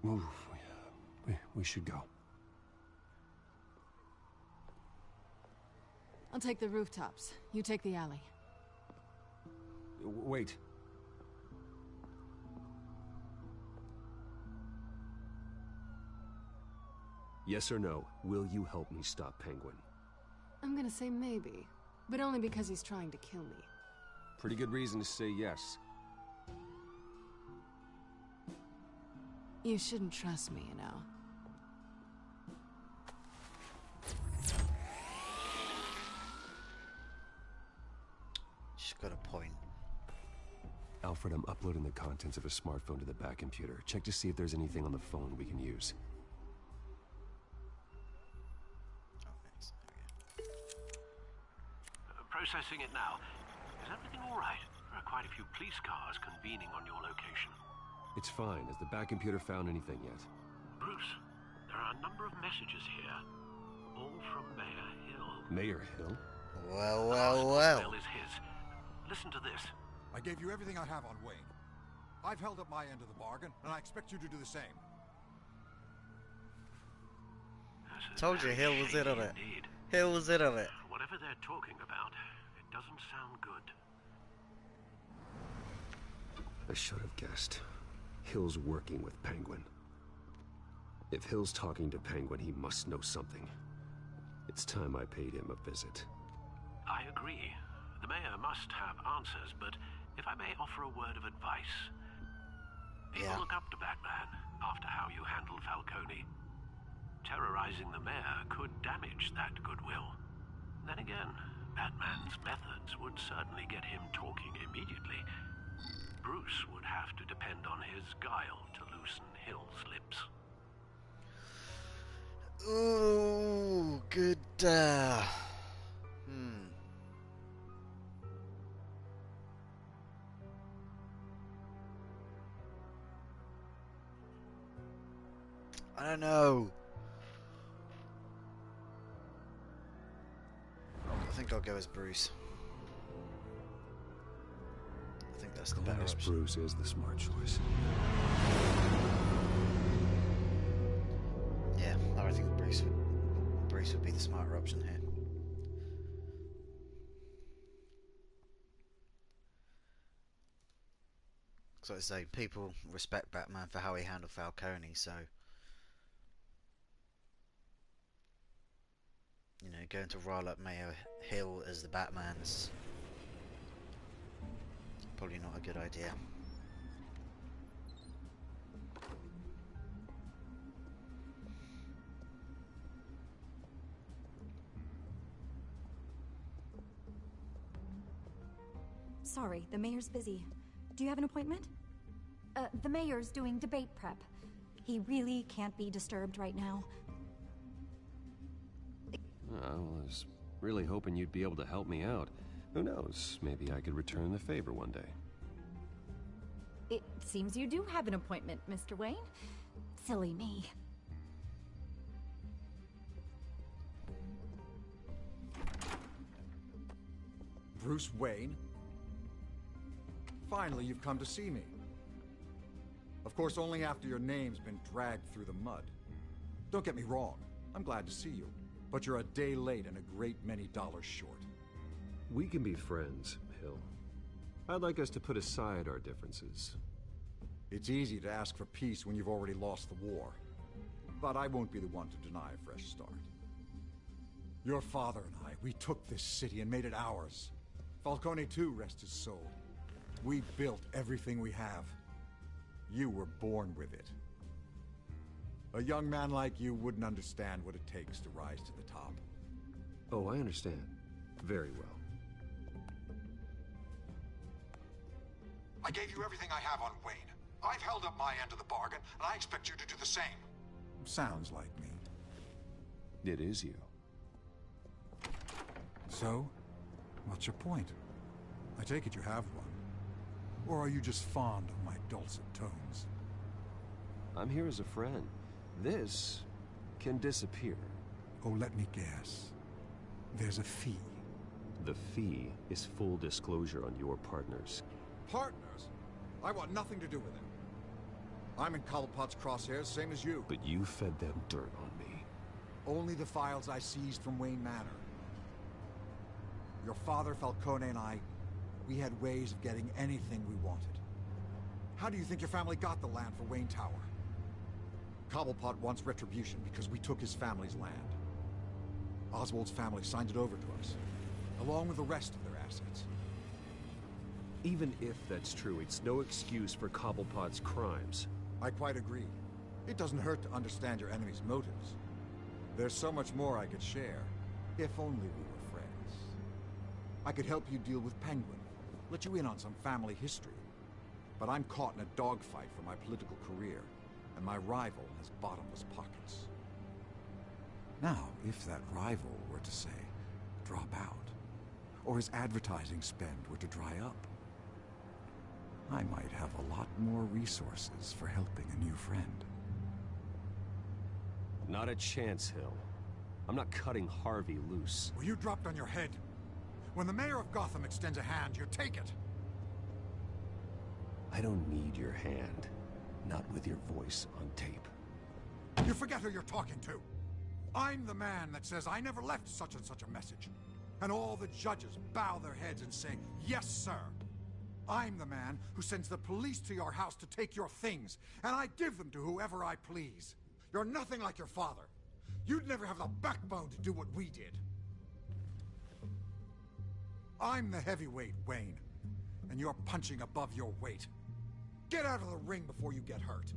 Move. We should go. I'll take the rooftops. You take the alley. Wait. Yes or no, will you help me stop Penguin? I'm gonna say maybe, but only because he's trying to kill me. Pretty good reason to say yes. You shouldn't trust me, you know. Alfred, I'm uploading the contents of a smartphone to the back computer. Check to see if there's anything on the phone we can use. Processing it now. Is everything all right? There are quite a few police cars convening on your location. It's fine. Has the back computer found anything yet? Bruce, there are a number of messages here. All from Mayor Hill. Mayor Hill? Well, The well, last well. voicemail is his. Listen to this. I gave you everything I have on Wayne. I've held up my end of the bargain, and I expect you to do the same. Told you Hill was in on it. Indeed. Hill was in on it. Whatever they're talking about, it doesn't sound good. I should have guessed. Hill's working with Penguin. If Hill's talking to Penguin, he must know something. It's time I paid him a visit. I agree. The mayor must have answers, but if I may offer a word of advice. People look up to Batman after how you handled Falcone. Terrorizing the mayor could damage that goodwill. Then again, Batman's methods would certainly get him talking immediately. Bruce would have to depend on his guile to loosen Hill's lips. Ooh, good. I don't know. I think I'll go as Bruce. I think that's the better option. Bruce is the smart choice. Yeah, I think Bruce would be the smarter option here. So I say, people respect Batman for how he handled Falcone, so you know, going to rile up Mayor Hill as the Batman's probably not a good idea. Sorry, the mayor's busy. Do you have an appointment? The mayor's doing debate prep. He really can't be disturbed right now. I was really hoping you'd be able to help me out. Who knows, maybe I could return the favor one day. It seems you do have an appointment, Mr. Wayne. Silly me. Bruce Wayne? Finally, you've come to see me. Of course, only after your name's been dragged through the mud. Don't get me wrong, I'm glad to see you. But you're a day late and a great many dollars short. We can be friends, Hill. I'd like us to put aside our differences. It's easy to ask for peace when you've already lost the war. But I won't be the one to deny a fresh start. Your father and I, we took this city and made it ours. Falcone too, rest his soul. We built everything we have. You were born with it. A young man like you wouldn't understand what it takes to rise to the top. Oh, I understand. Very well. I gave you everything I have on Wayne. I've held up my end of the bargain, and I expect you to do the same. Sounds like me. It is you. So, what's your point? I take it you have one. Or are you just fond of my dulcet tones? I'm here as a friend. This can disappear. Oh, let me guess. There's a fee. The fee is full disclosure on your partners. Partners? I want nothing to do with it. I'm in Cobblepot's crosshairs, same as you. But you fed them dirt on me. Only the files I seized from Wayne Manor. Your father, Falcone, and I, we had ways of getting anything we wanted. How do you think your family got the land for Wayne Tower? Cobblepot wants retribution because we took his family's land. Oswald's family signed it over to us, along with the rest of their assets. Even if that's true, it's no excuse for Cobblepot's crimes. I quite agree. It doesn't hurt to understand your enemy's motives. There's so much more I could share, if only we were friends. I could help you deal with Penguin, let you in on some family history. But I'm caught in a dogfight for my political career, and my rival has bottomless pockets. Now, if that rival were to say, drop out, or his advertising spend were to dry up, I might have a lot more resources for helping a new friend. Not a chance, Hill. I'm not cutting Harvey loose. Well, you dropped on your head. When the mayor of Gotham extends a hand, you take it. I don't need your hand. Not with your voice on tape. You forget who you're talking to. I'm the man that says I never left such and such a message. And all the judges bow their heads and say, yes, sir. I'm the man who sends the police to your house to take your things, and I give them to whoever I please. You're nothing like your father. You'd never have the backbone to do what we did. I'm the heavyweight, Wayne, and you're punching above your weight. Get out of the ring before you get hurt.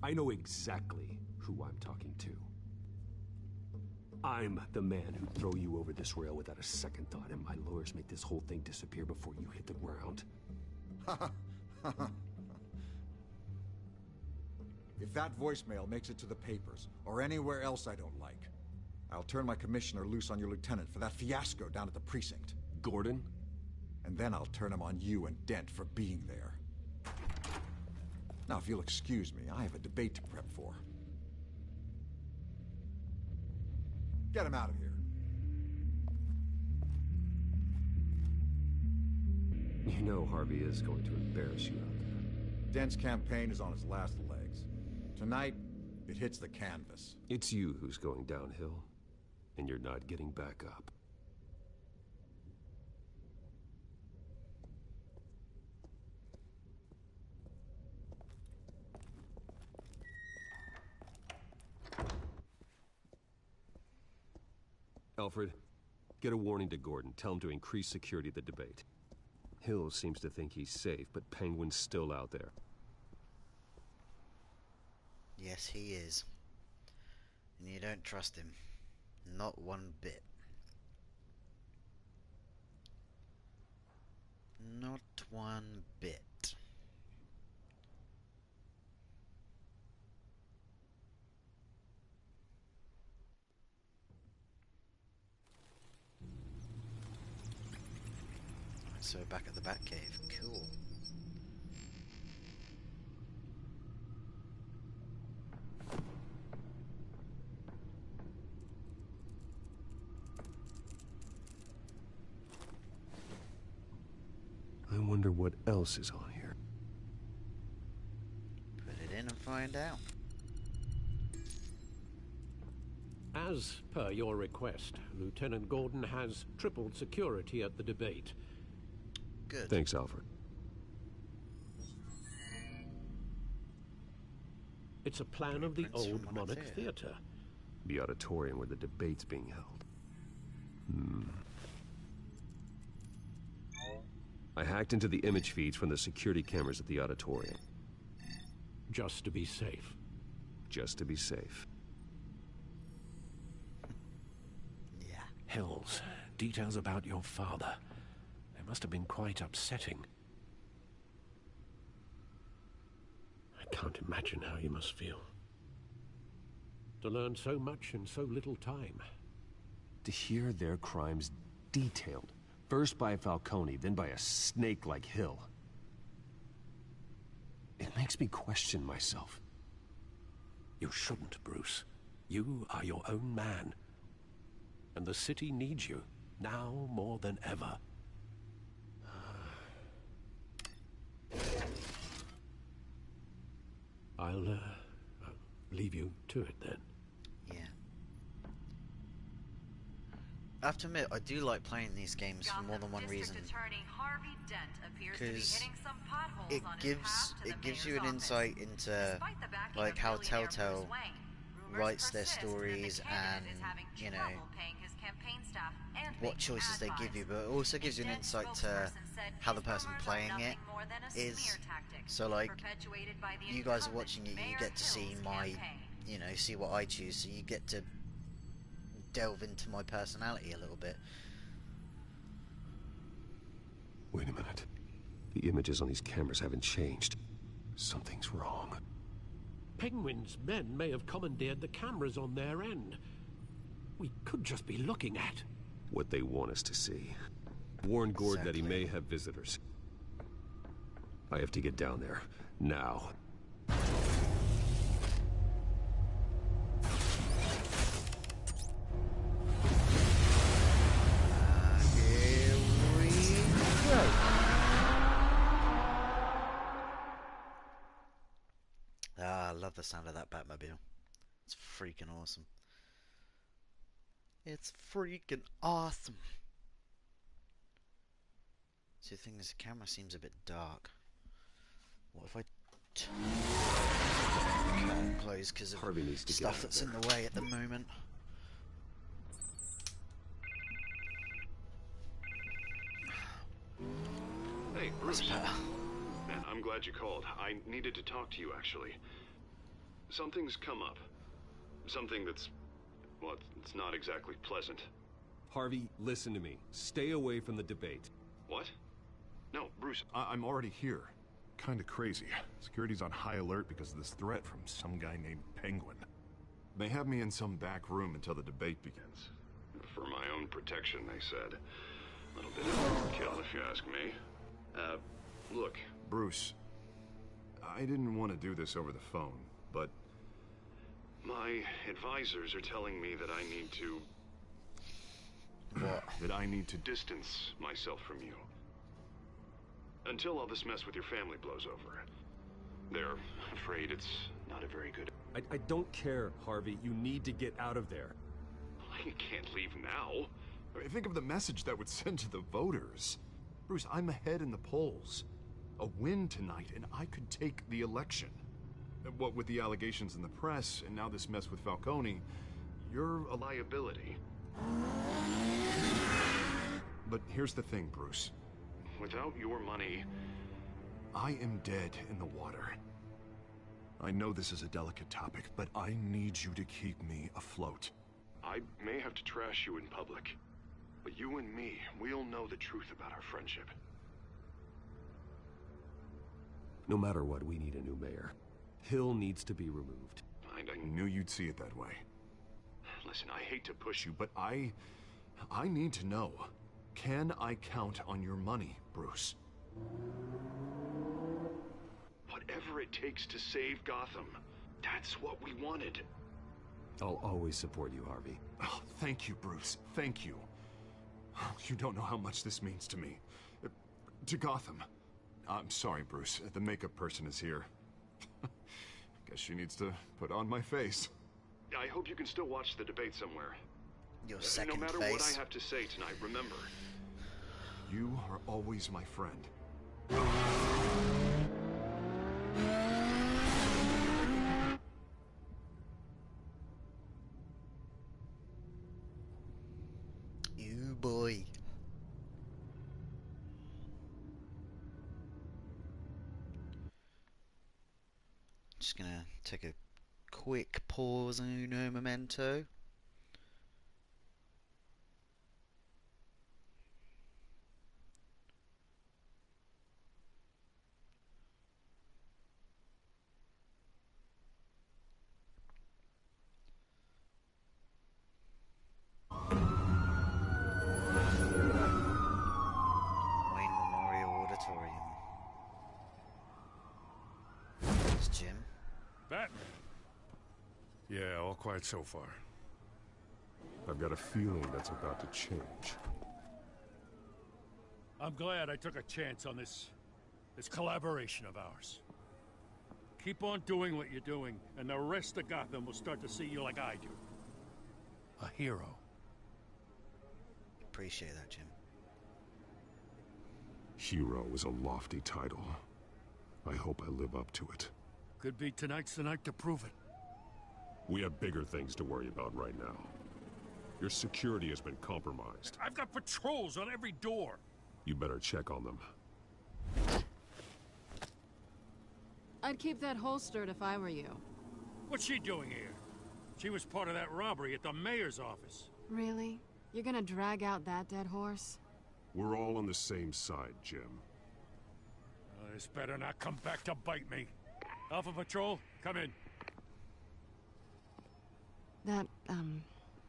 I know exactly who I'm talking to. I'm the man who'd throw you over this rail without a second thought, and my lawyers make this whole thing disappear before you hit the ground. If that voicemail makes it to the papers, or anywhere else I don't like, I'll turn my commissioner loose on your lieutenant for that fiasco down at the precinct. Gordon? And then I'll turn him on you and Dent for being there. Now, if you'll excuse me, I have a debate to prep for. Get him out of here. You know Harvey is going to embarrass you out there. Dent's campaign is on its last legs. Tonight, it hits the canvas. It's you who's going downhill, and you're not getting back up. Alfred, get a warning to Gordon. Tell him to increase security at the debate. Hill seems to think he's safe, but Penguin's still out there. Yes, he is. And you don't trust him. Not one bit. Not one bit. So back at the Batcave. Cool. I wonder what else is on here. Put it in and find out. As per your request, Lieutenant Gordon has tripled security at the debate. Good. Thanks, Alfred. It's a plan of the old Monarch Theater. The auditorium where the debate's being held. I hacked into the image feeds from the security cameras at the auditorium. Just to be safe. Just to be safe. Yeah. Hills, details about your father. They must have been quite upsetting. I can't imagine how you must feel. To learn so much in so little time. To hear their crimes detailed. First by Falcone, then by a snake like Hill. It makes me question myself. You shouldn't, Bruce. You are your own man. And the city needs you, now more than ever. I'll leave you to it then. Yeah. I have to admit, I do like playing these games for more than one reason. Because it gives you an insight into like how TellTale writes their stories and, you know, what choices they give you, but it also gives you an insight to how the person playing it is. So like, you guys are watching it, you get to see my, you know, see what I choose, so you get to delve into my personality a little bit. Wait a minute. The images on these cameras haven't changed. Something's wrong. Penguin's men may have commandeered the cameras on their end. We could just be looking at what they want us to see. Warn Gord that he may have visitors. I have to get down there, now. Here we go. I love the sound of that Batmobile. It's freaking awesome. It's freaking awesome. See, the thing is, the camera seems a bit dark. What if I turn it close because of stuff that's in the way at the moment? Hey, Bruce. Man, I'm glad you called. I needed to talk to you, actually. Something's come up. Something that's... well, it's not exactly pleasant. Harvey, listen to me. Stay away from the debate. What? No, Bruce. I'm already here. Kinda crazy. Security's on high alert because of this threat from some guy named Penguin. They have me in some back room until the debate begins. For my own protection, they said. A little bit of overkill, if you ask me. Look. Bruce, I didn't want to do this over the phone, but... my advisors are telling me that I need to... what? That I need to distance myself from you. Until all this mess with your family blows over. They're afraid it's not a very good... I don't care, Harvey. You need to get out of there. I can't leave now. Think of the message that would send to the voters. Bruce, I'm ahead in the polls. A win tonight, and I could take the election. What with the allegations in the press, and now this mess with Falcone, you're a liability. But here's the thing, Bruce. Without your money... I am dead in the water. I know this is a delicate topic, but I need you to keep me afloat. I may have to trash you in public, but you and me, we'll know the truth about our friendship. No matter what, we need a new mayor. Hill needs to be removed. I knew you'd see it that way. Listen, I hate to push you, But I need to know. Can I count on your money, Bruce? Whatever it takes to save Gotham, that's what we wanted. I'll always support you, Harvey. Oh, thank you, Bruce. Thank you. You don't know how much this means to me. To Gotham. I'm sorry, Bruce. The makeup person is here. Guess she needs to put on my face. I hope you can still watch the debate somewhere. Your second No matter face. what I have to say tonight, remember. You are always my friend. You boy. Just gonna take a quick pause, uno memento. Wayne Memorial Auditorium. It's Jim. Batman. Yeah, all quiet so far. I've got a feeling that's about to change. I'm glad I took a chance on this collaboration of ours. Keep on doing what you're doing, and the rest of Gotham will start to see you like I do. A hero. Appreciate that, Jim. Hero is a lofty title. I hope I live up to it. Could be tonight's the night to prove it. We have bigger things to worry about right now. Your security has been compromised. I've got patrols on every door. You better check on them. I'd keep that holstered if I were you. What's she doing here? She was part of that robbery at the mayor's office. Really? You're gonna drag out that dead horse? We're all on the same side, Jim. This better not come back to bite me. Alpha Patrol, come in. That,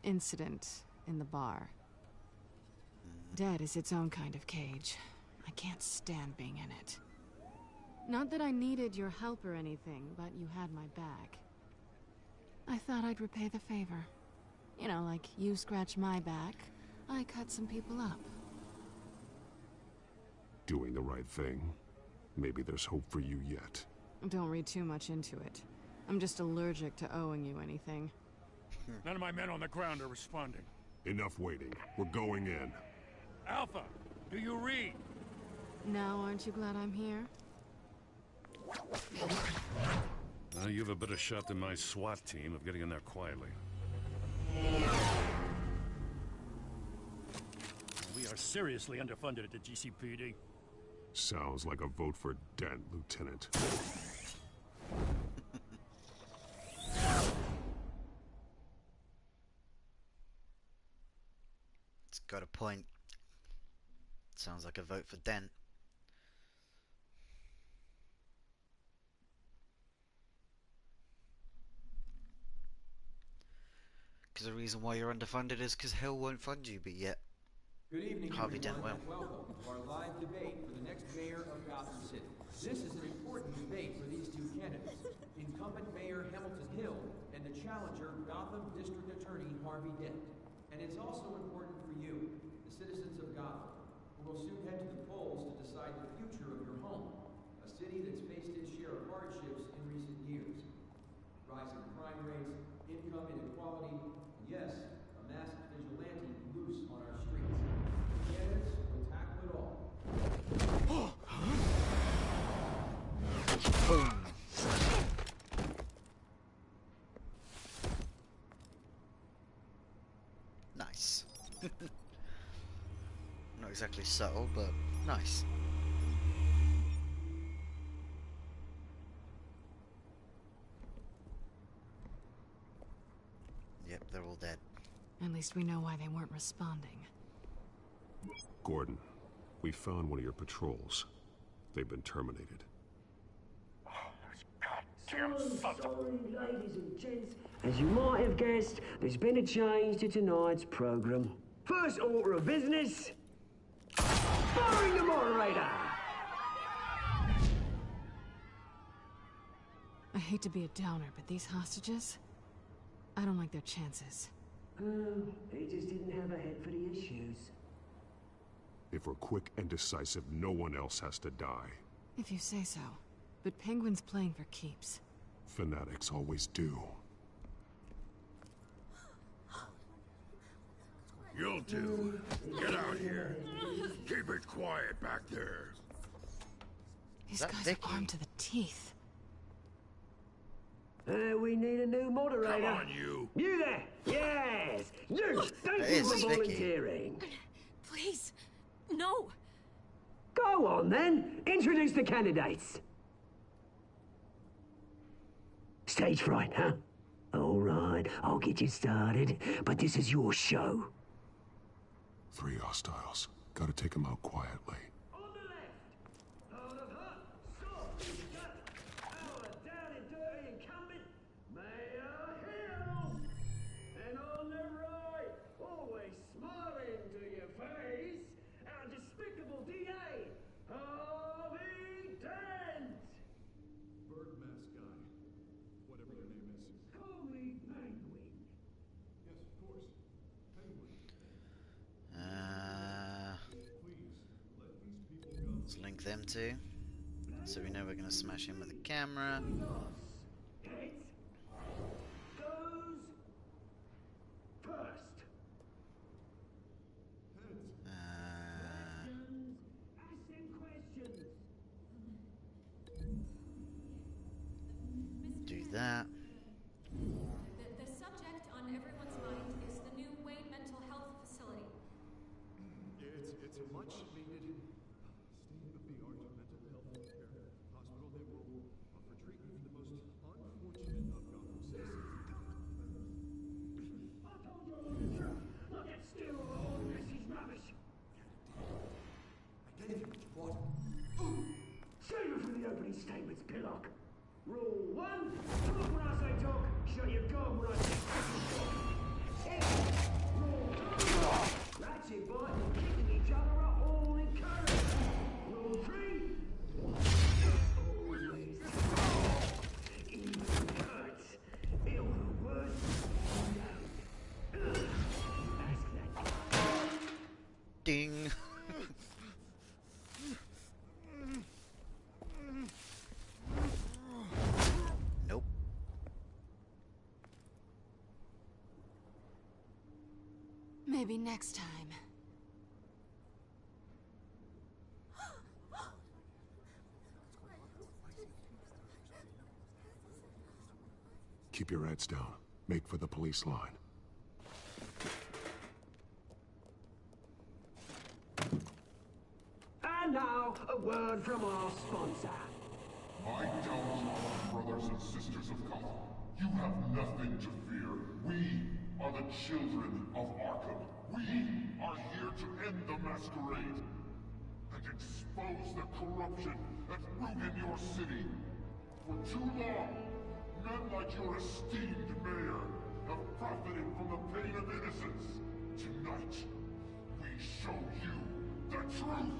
incident in the bar. Dead is its own kind of cage. I can't stand being in it. Not that I needed your help or anything, but you had my back. I thought I'd repay the favor. You know, like you scratch my back, I cut some people up. Doing the right thing. Maybe there's hope for you yet. Don't read too much into it. I'm just allergic to owing you anything. None of my men on the ground are responding. Enough waiting. We're going in. Alpha, do you read? Now aren't you glad I'm here? You have a better shot than my SWAT team of getting in there quietly. We are seriously underfunded at the GCPD. Sounds like a vote for Dent, Lieutenant. It's got a point. Sounds like a vote for Dent. Because the reason why you're underfunded is because hell won't fund you, but yet Good evening, Harvey Dent everyone, will. and welcome to our live debate for the next mayor of Gotham City. This is an important debate for these two candidates, incumbent Mayor Hamilton Hill and the challenger Gotham District Attorney Harvey Dent. And it's also important for you, the citizens of Gotham, who will soon head to the polls to decide the future of your home, a city that's faced its share of hardships in recent years. Rising crime rates, income inequality, and yes, a massive vigilante loose on our streets. Candidates will tackle it all. Boom. Nice. Not exactly subtle, but nice. Yep, they're all dead. At least we know why they weren't responding. Gordon, we found one of your patrols. They've been terminated. Sorry, ladies and gents. As you might have guessed, there's been a change to tonight's program. First order of business, firing the moderator. I hate to be a downer, but these hostages, I don't like their chances. He just didn't have a head for the issues. If we're quick and decisive, no one else has to die. If you say so. But Penguin's playing for keeps. Fanatics always do. You'll do. Get out here. Keep it quiet back there. These guys are armed to the teeth. We need a new moderator. Come on, you. You there. Yes. You. Thank That you is for Vicky. volunteering. Please, no. Go on then. Introduce the candidates. Stage fright, huh? All right, I'll get you started, but this is your show. 3 hostiles. Gotta take them out quietly. On the left, out of her, sword, shut, our down and dirty incumbent, Mayor Hill. And on the right, always smiling to your face, our despicable DA, Harvey Dent. Bird mask guy. Whatever your name is. Call me Penguin. Yes, of course. Penguin. Let's link them two. So we know we're gonna smash him with a camera. Heads goes first. Ask them questions. Do that. The subject on everyone's mind is the new Wayne Mental Health Facility. It's a much needed state-of-the-art mental health care hospital that will offer treatment for the most One, talk when I say talk. Shut your gun when I say talk. That's it, boy. Kicking each other up all in color. Rule 3. It hurts. It'll hurt worse. Ding. Nope. Maybe next time. Keep your heads down. Make for the police line. And now, a word from our sponsor. My TellTale brothers and sisters of Gotham, you have nothing to fear. We are the children of Arkham. We are here to end the masquerade and expose the corruption that ruined your city. For too long, men like your esteemed mayor have profited from the pain of innocence. Tonight, we show you the truth.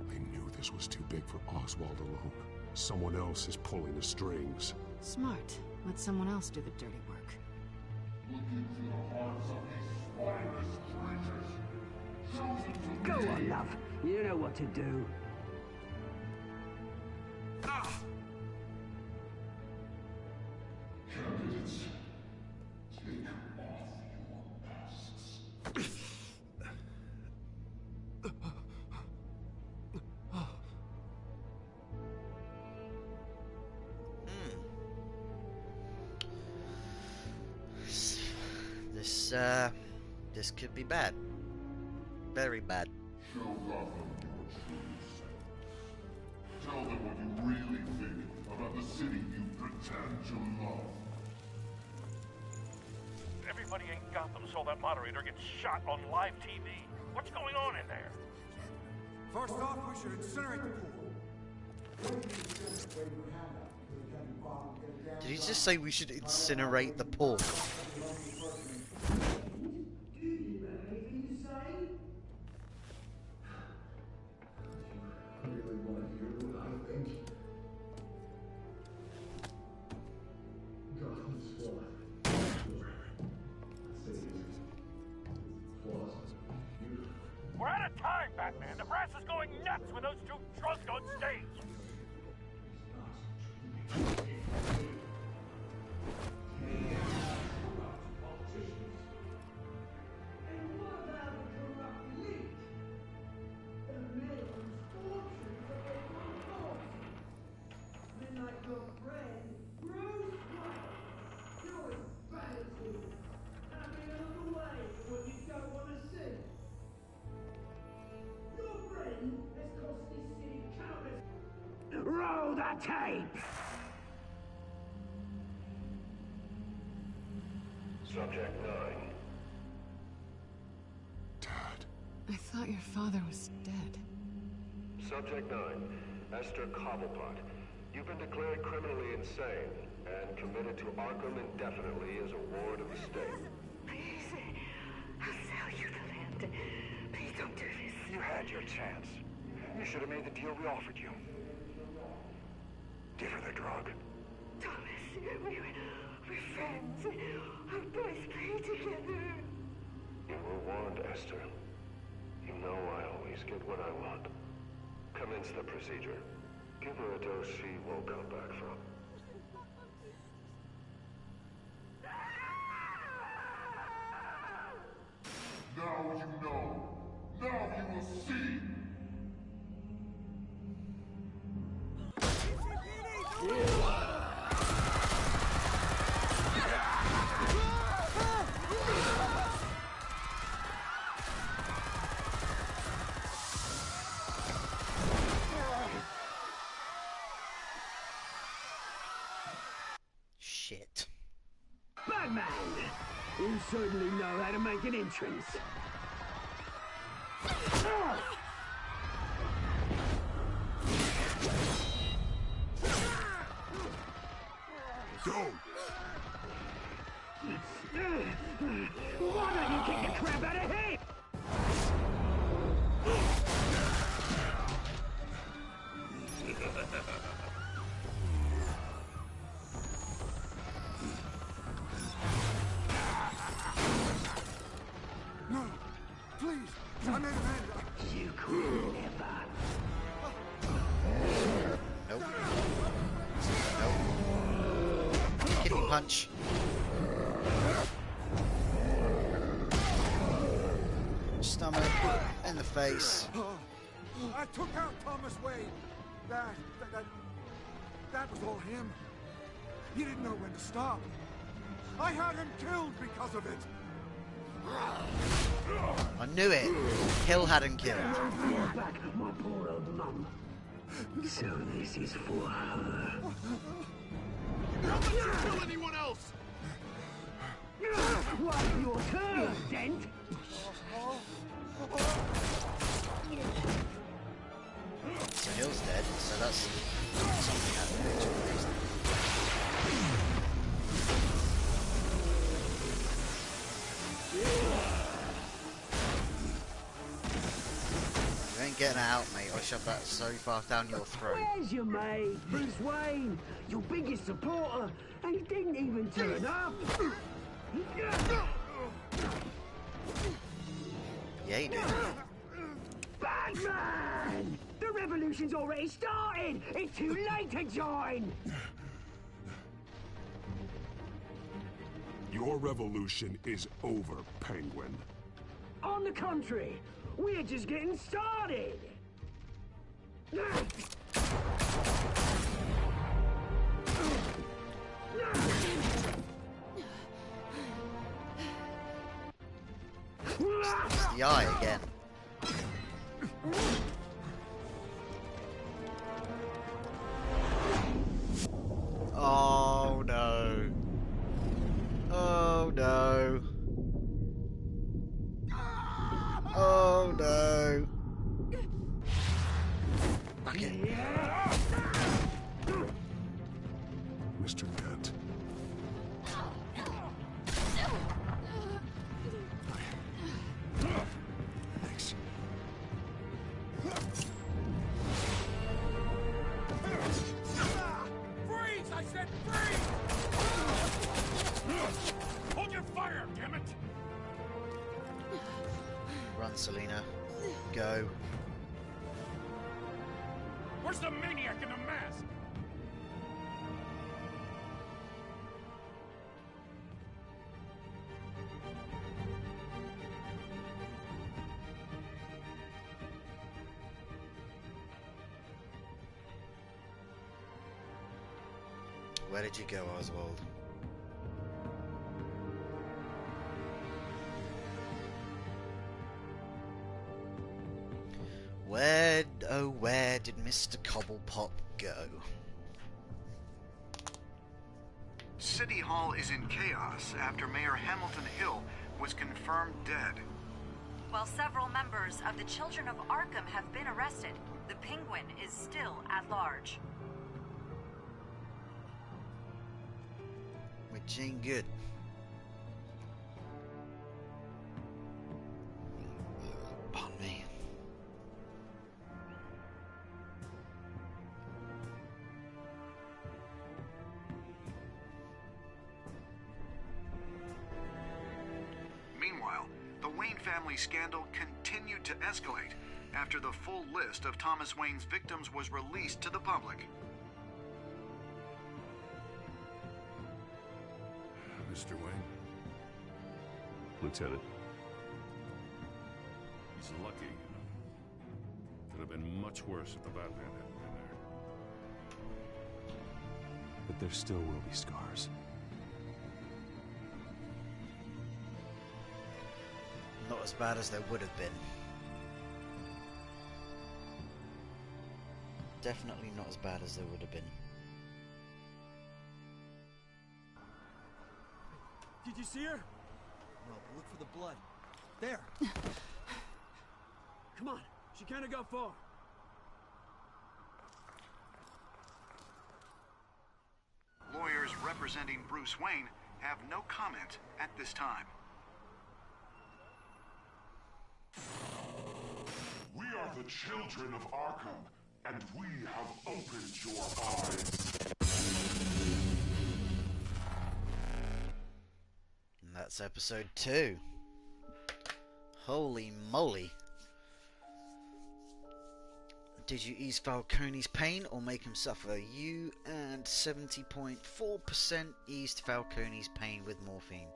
I knew this was too big for Oswald alone. Someone else is pulling the strings. Smart. Let someone else do the dirty work. Look into the hearts of these spineless creatures. Chosen to Go lead. on, love. You know what to do. Candidates, take off your masks. This could be bad. Very bad. Show Gotham your true self. Tell them what you really think about the city you pretend to love. Everybody in Gotham saw that moderator get shot on live TV. What's going on in there? First off, we should incinerate the pool. Did he just say we should incinerate the pool? We're out of time, Batman. The brass is going nuts with those two drunks on stage. Roll the tape! Subject 9. I thought your father was dead. Subject 9. Esther Cobblepot. You've been declared criminally insane and committed to Arkham indefinitely as a ward of the state. Please, I'll sell you the land. Please don't do this. You had your chance. You should have made the deal we offered you. Give her the drug. Thomas, we're friends. Our boys play together. You were warned, Esther. You know I always get what I want. Commence the procedure. Give her a dose she won't come back from. Now you know. Now you will see. Shit. Batman! You certainly know how to make an entrance. Go! Why don't you kick the crap out of him? No, please, I made an end. You could never. Nope. Nope. Kidney punch. Stomach in the face. I took out Thomas Wayne. That was all him. He didn't know when to stop. I had him killed because of it. I knew it. Hill had him killed. Back my poor old mum. So this is for her. Don't let you kill anyone else! What's your turn, Dent? So Hill's dead, so that's something out of the picture at least. You ain't getting out, mate. I'll shove that so far down your throat. Where's your mate, Bruce Wayne? Your biggest supporter, and he didn't even turn up. Yeah, he did. Batman! The revolution's already started! It's too late to join! Your revolution is over, Penguin. On the contrary, we're just getting started! It's the eye again. Oh no. Oh no. Oh no. Okay. Mr. Dent. Thanks. Freeze! I said freeze! Hold your fire, damn it! Run, Selina. Go. Where's the maniac in the mask? Where did you go, Oswald? Where, oh where did Mr. Cobblepot go? City Hall is in chaos after Mayor Hamilton Hill was confirmed dead. While several members of the Children of Arkham have been arrested, the Penguin is still at large. Which ain't good. Pardon me. Meanwhile, the Wayne family scandal continued to escalate after the full list of Thomas Wayne's victims was released to the public. Mr. Wayne? Lieutenant. He's lucky. Could have been much worse if the Batman hadn't been there. But there still will be scars. Not as bad as there would have been. Definitely not as bad as there would have been. Did you see her? No, but look for the blood. There. Come on, she can't have got far. Lawyers representing Bruce Wayne have no comment at this time. We are the children of Arkham, and we have opened your eyes. And that's episode 2. Holy moly. Did you ease Falcone's pain or make him suffer? You and 70.4% eased Falcone's pain with morphine.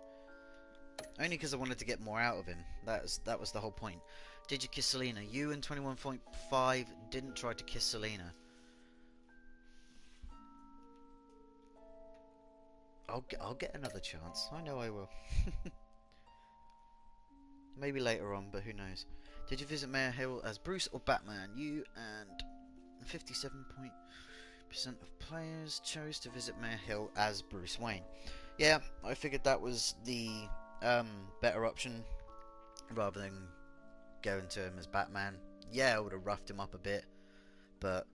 Only because I wanted to get more out of him. That was the whole point. Did you kiss Selena? You and 21.5 didn't try to kiss Selena. I'll get another chance. I know I will. Maybe later on, but who knows. Did you visit Mayor Hill as Bruce or Batman? You and 57% of players chose to visit Mayor Hill as Bruce Wayne. Yeah, I figured that was the better option rather than going to him as Batman. Yeah, I would have roughed him up a bit, but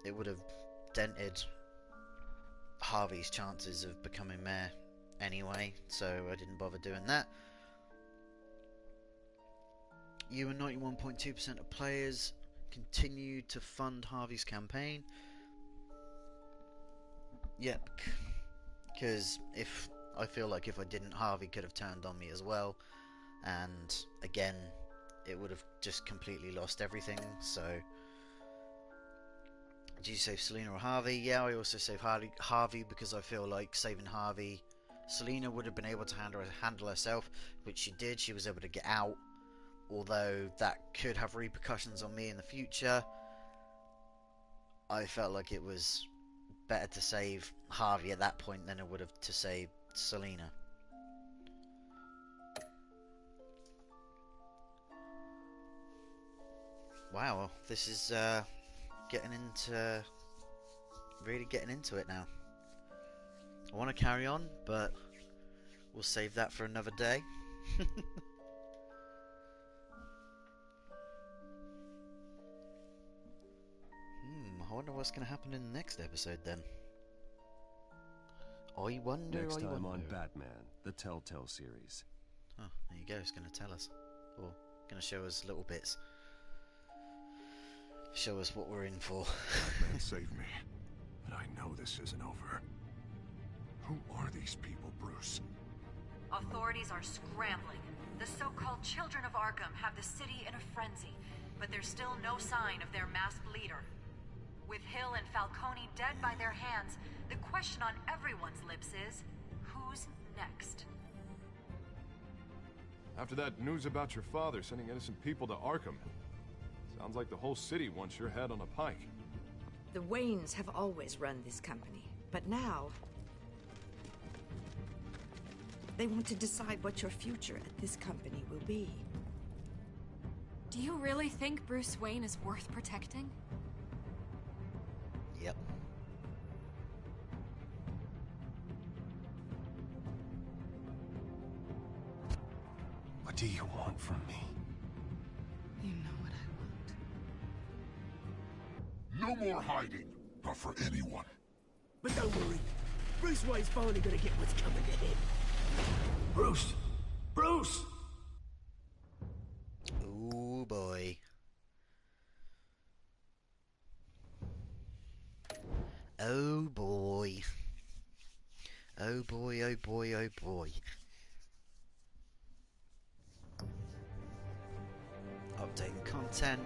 it would have dented Harvey's chances of becoming mayor anyway, so I didn't bother doing that. You and 91.2% of players continued to fund Harvey's campaign. Yep, because I feel like if I didn't, Harvey could have turned on me as well, and again, it would have just completely lost everything. So, do you save Selena or Harvey? Yeah, I also save Harvey because I feel like saving Harvey, Selena would have been able to handle herself, which she did. She was able to get out. Although that could have repercussions on me in the future, I felt like it was better to save Harvey at that point than it would have to save Selena. Wow, this is really getting into it now. I want to carry on, but we'll save that for another day. I wonder what's going to happen in the next episode then. I wonder. Next time on Batman, the TellTale series. Oh, there you go. It's going to tell us, or going to show us little bits. Show us what we're in for. Batman saved me, but I know this isn't over. Who are these people, Bruce? Authorities are scrambling. The so-called Children of Arkham have the city in a frenzy, but there's still no sign of their masked leader. With Hill and Falcone dead by their hands, the question on everyone's lips is, who's next? After that news about your father sending innocent people to Arkham, sounds like the whole city wants your head on a pike. The Waynes have always run this company, but now they want to decide what your future at this company will be. Do you really think Bruce Wayne is worth protecting? Yep. What do you want from me? You know what I want. No more hiding, not for anyone. But don't worry, Bruce Wayne's finally gonna get what's coming to him. Bruce! Bruce! Ooh boy. Oh boy. Oh boy, oh boy, oh boy. Updating content.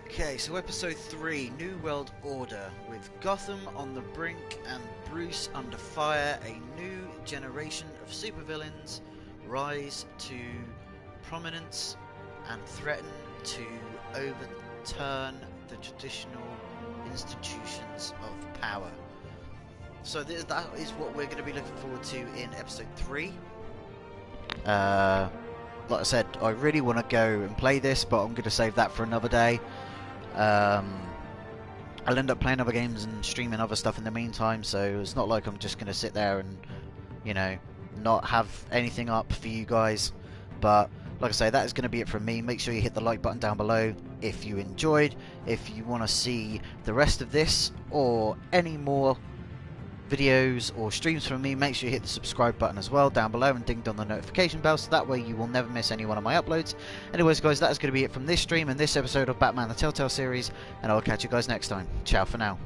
Okay, so episode 3, New World Order, with Gotham on the brink and Bruce under fire. A new generation of supervillains rise to prominence and threaten to overturn the traditional institutions of power. So that is what we're going to be looking forward to in episode 3. Like I said, I really want to go and play this, but I'm going to save that for another day. I'll end up playing other games and streaming other stuff in the meantime, so it's not like I'm just going to sit there and, you know, not have anything up for you guys. But like I say, that is going to be it from me. Make sure you hit the like button down below if you enjoyed. If you want to see the rest of this or any more videos or streams from me, make sure you hit the subscribe button as well down below and ding on the notification bell, so that way you will never miss any one of my uploads. Anyways guys, that is going to be it from this stream and this episode of Batman the Telltale series, and I will catch you guys next time. Ciao for now.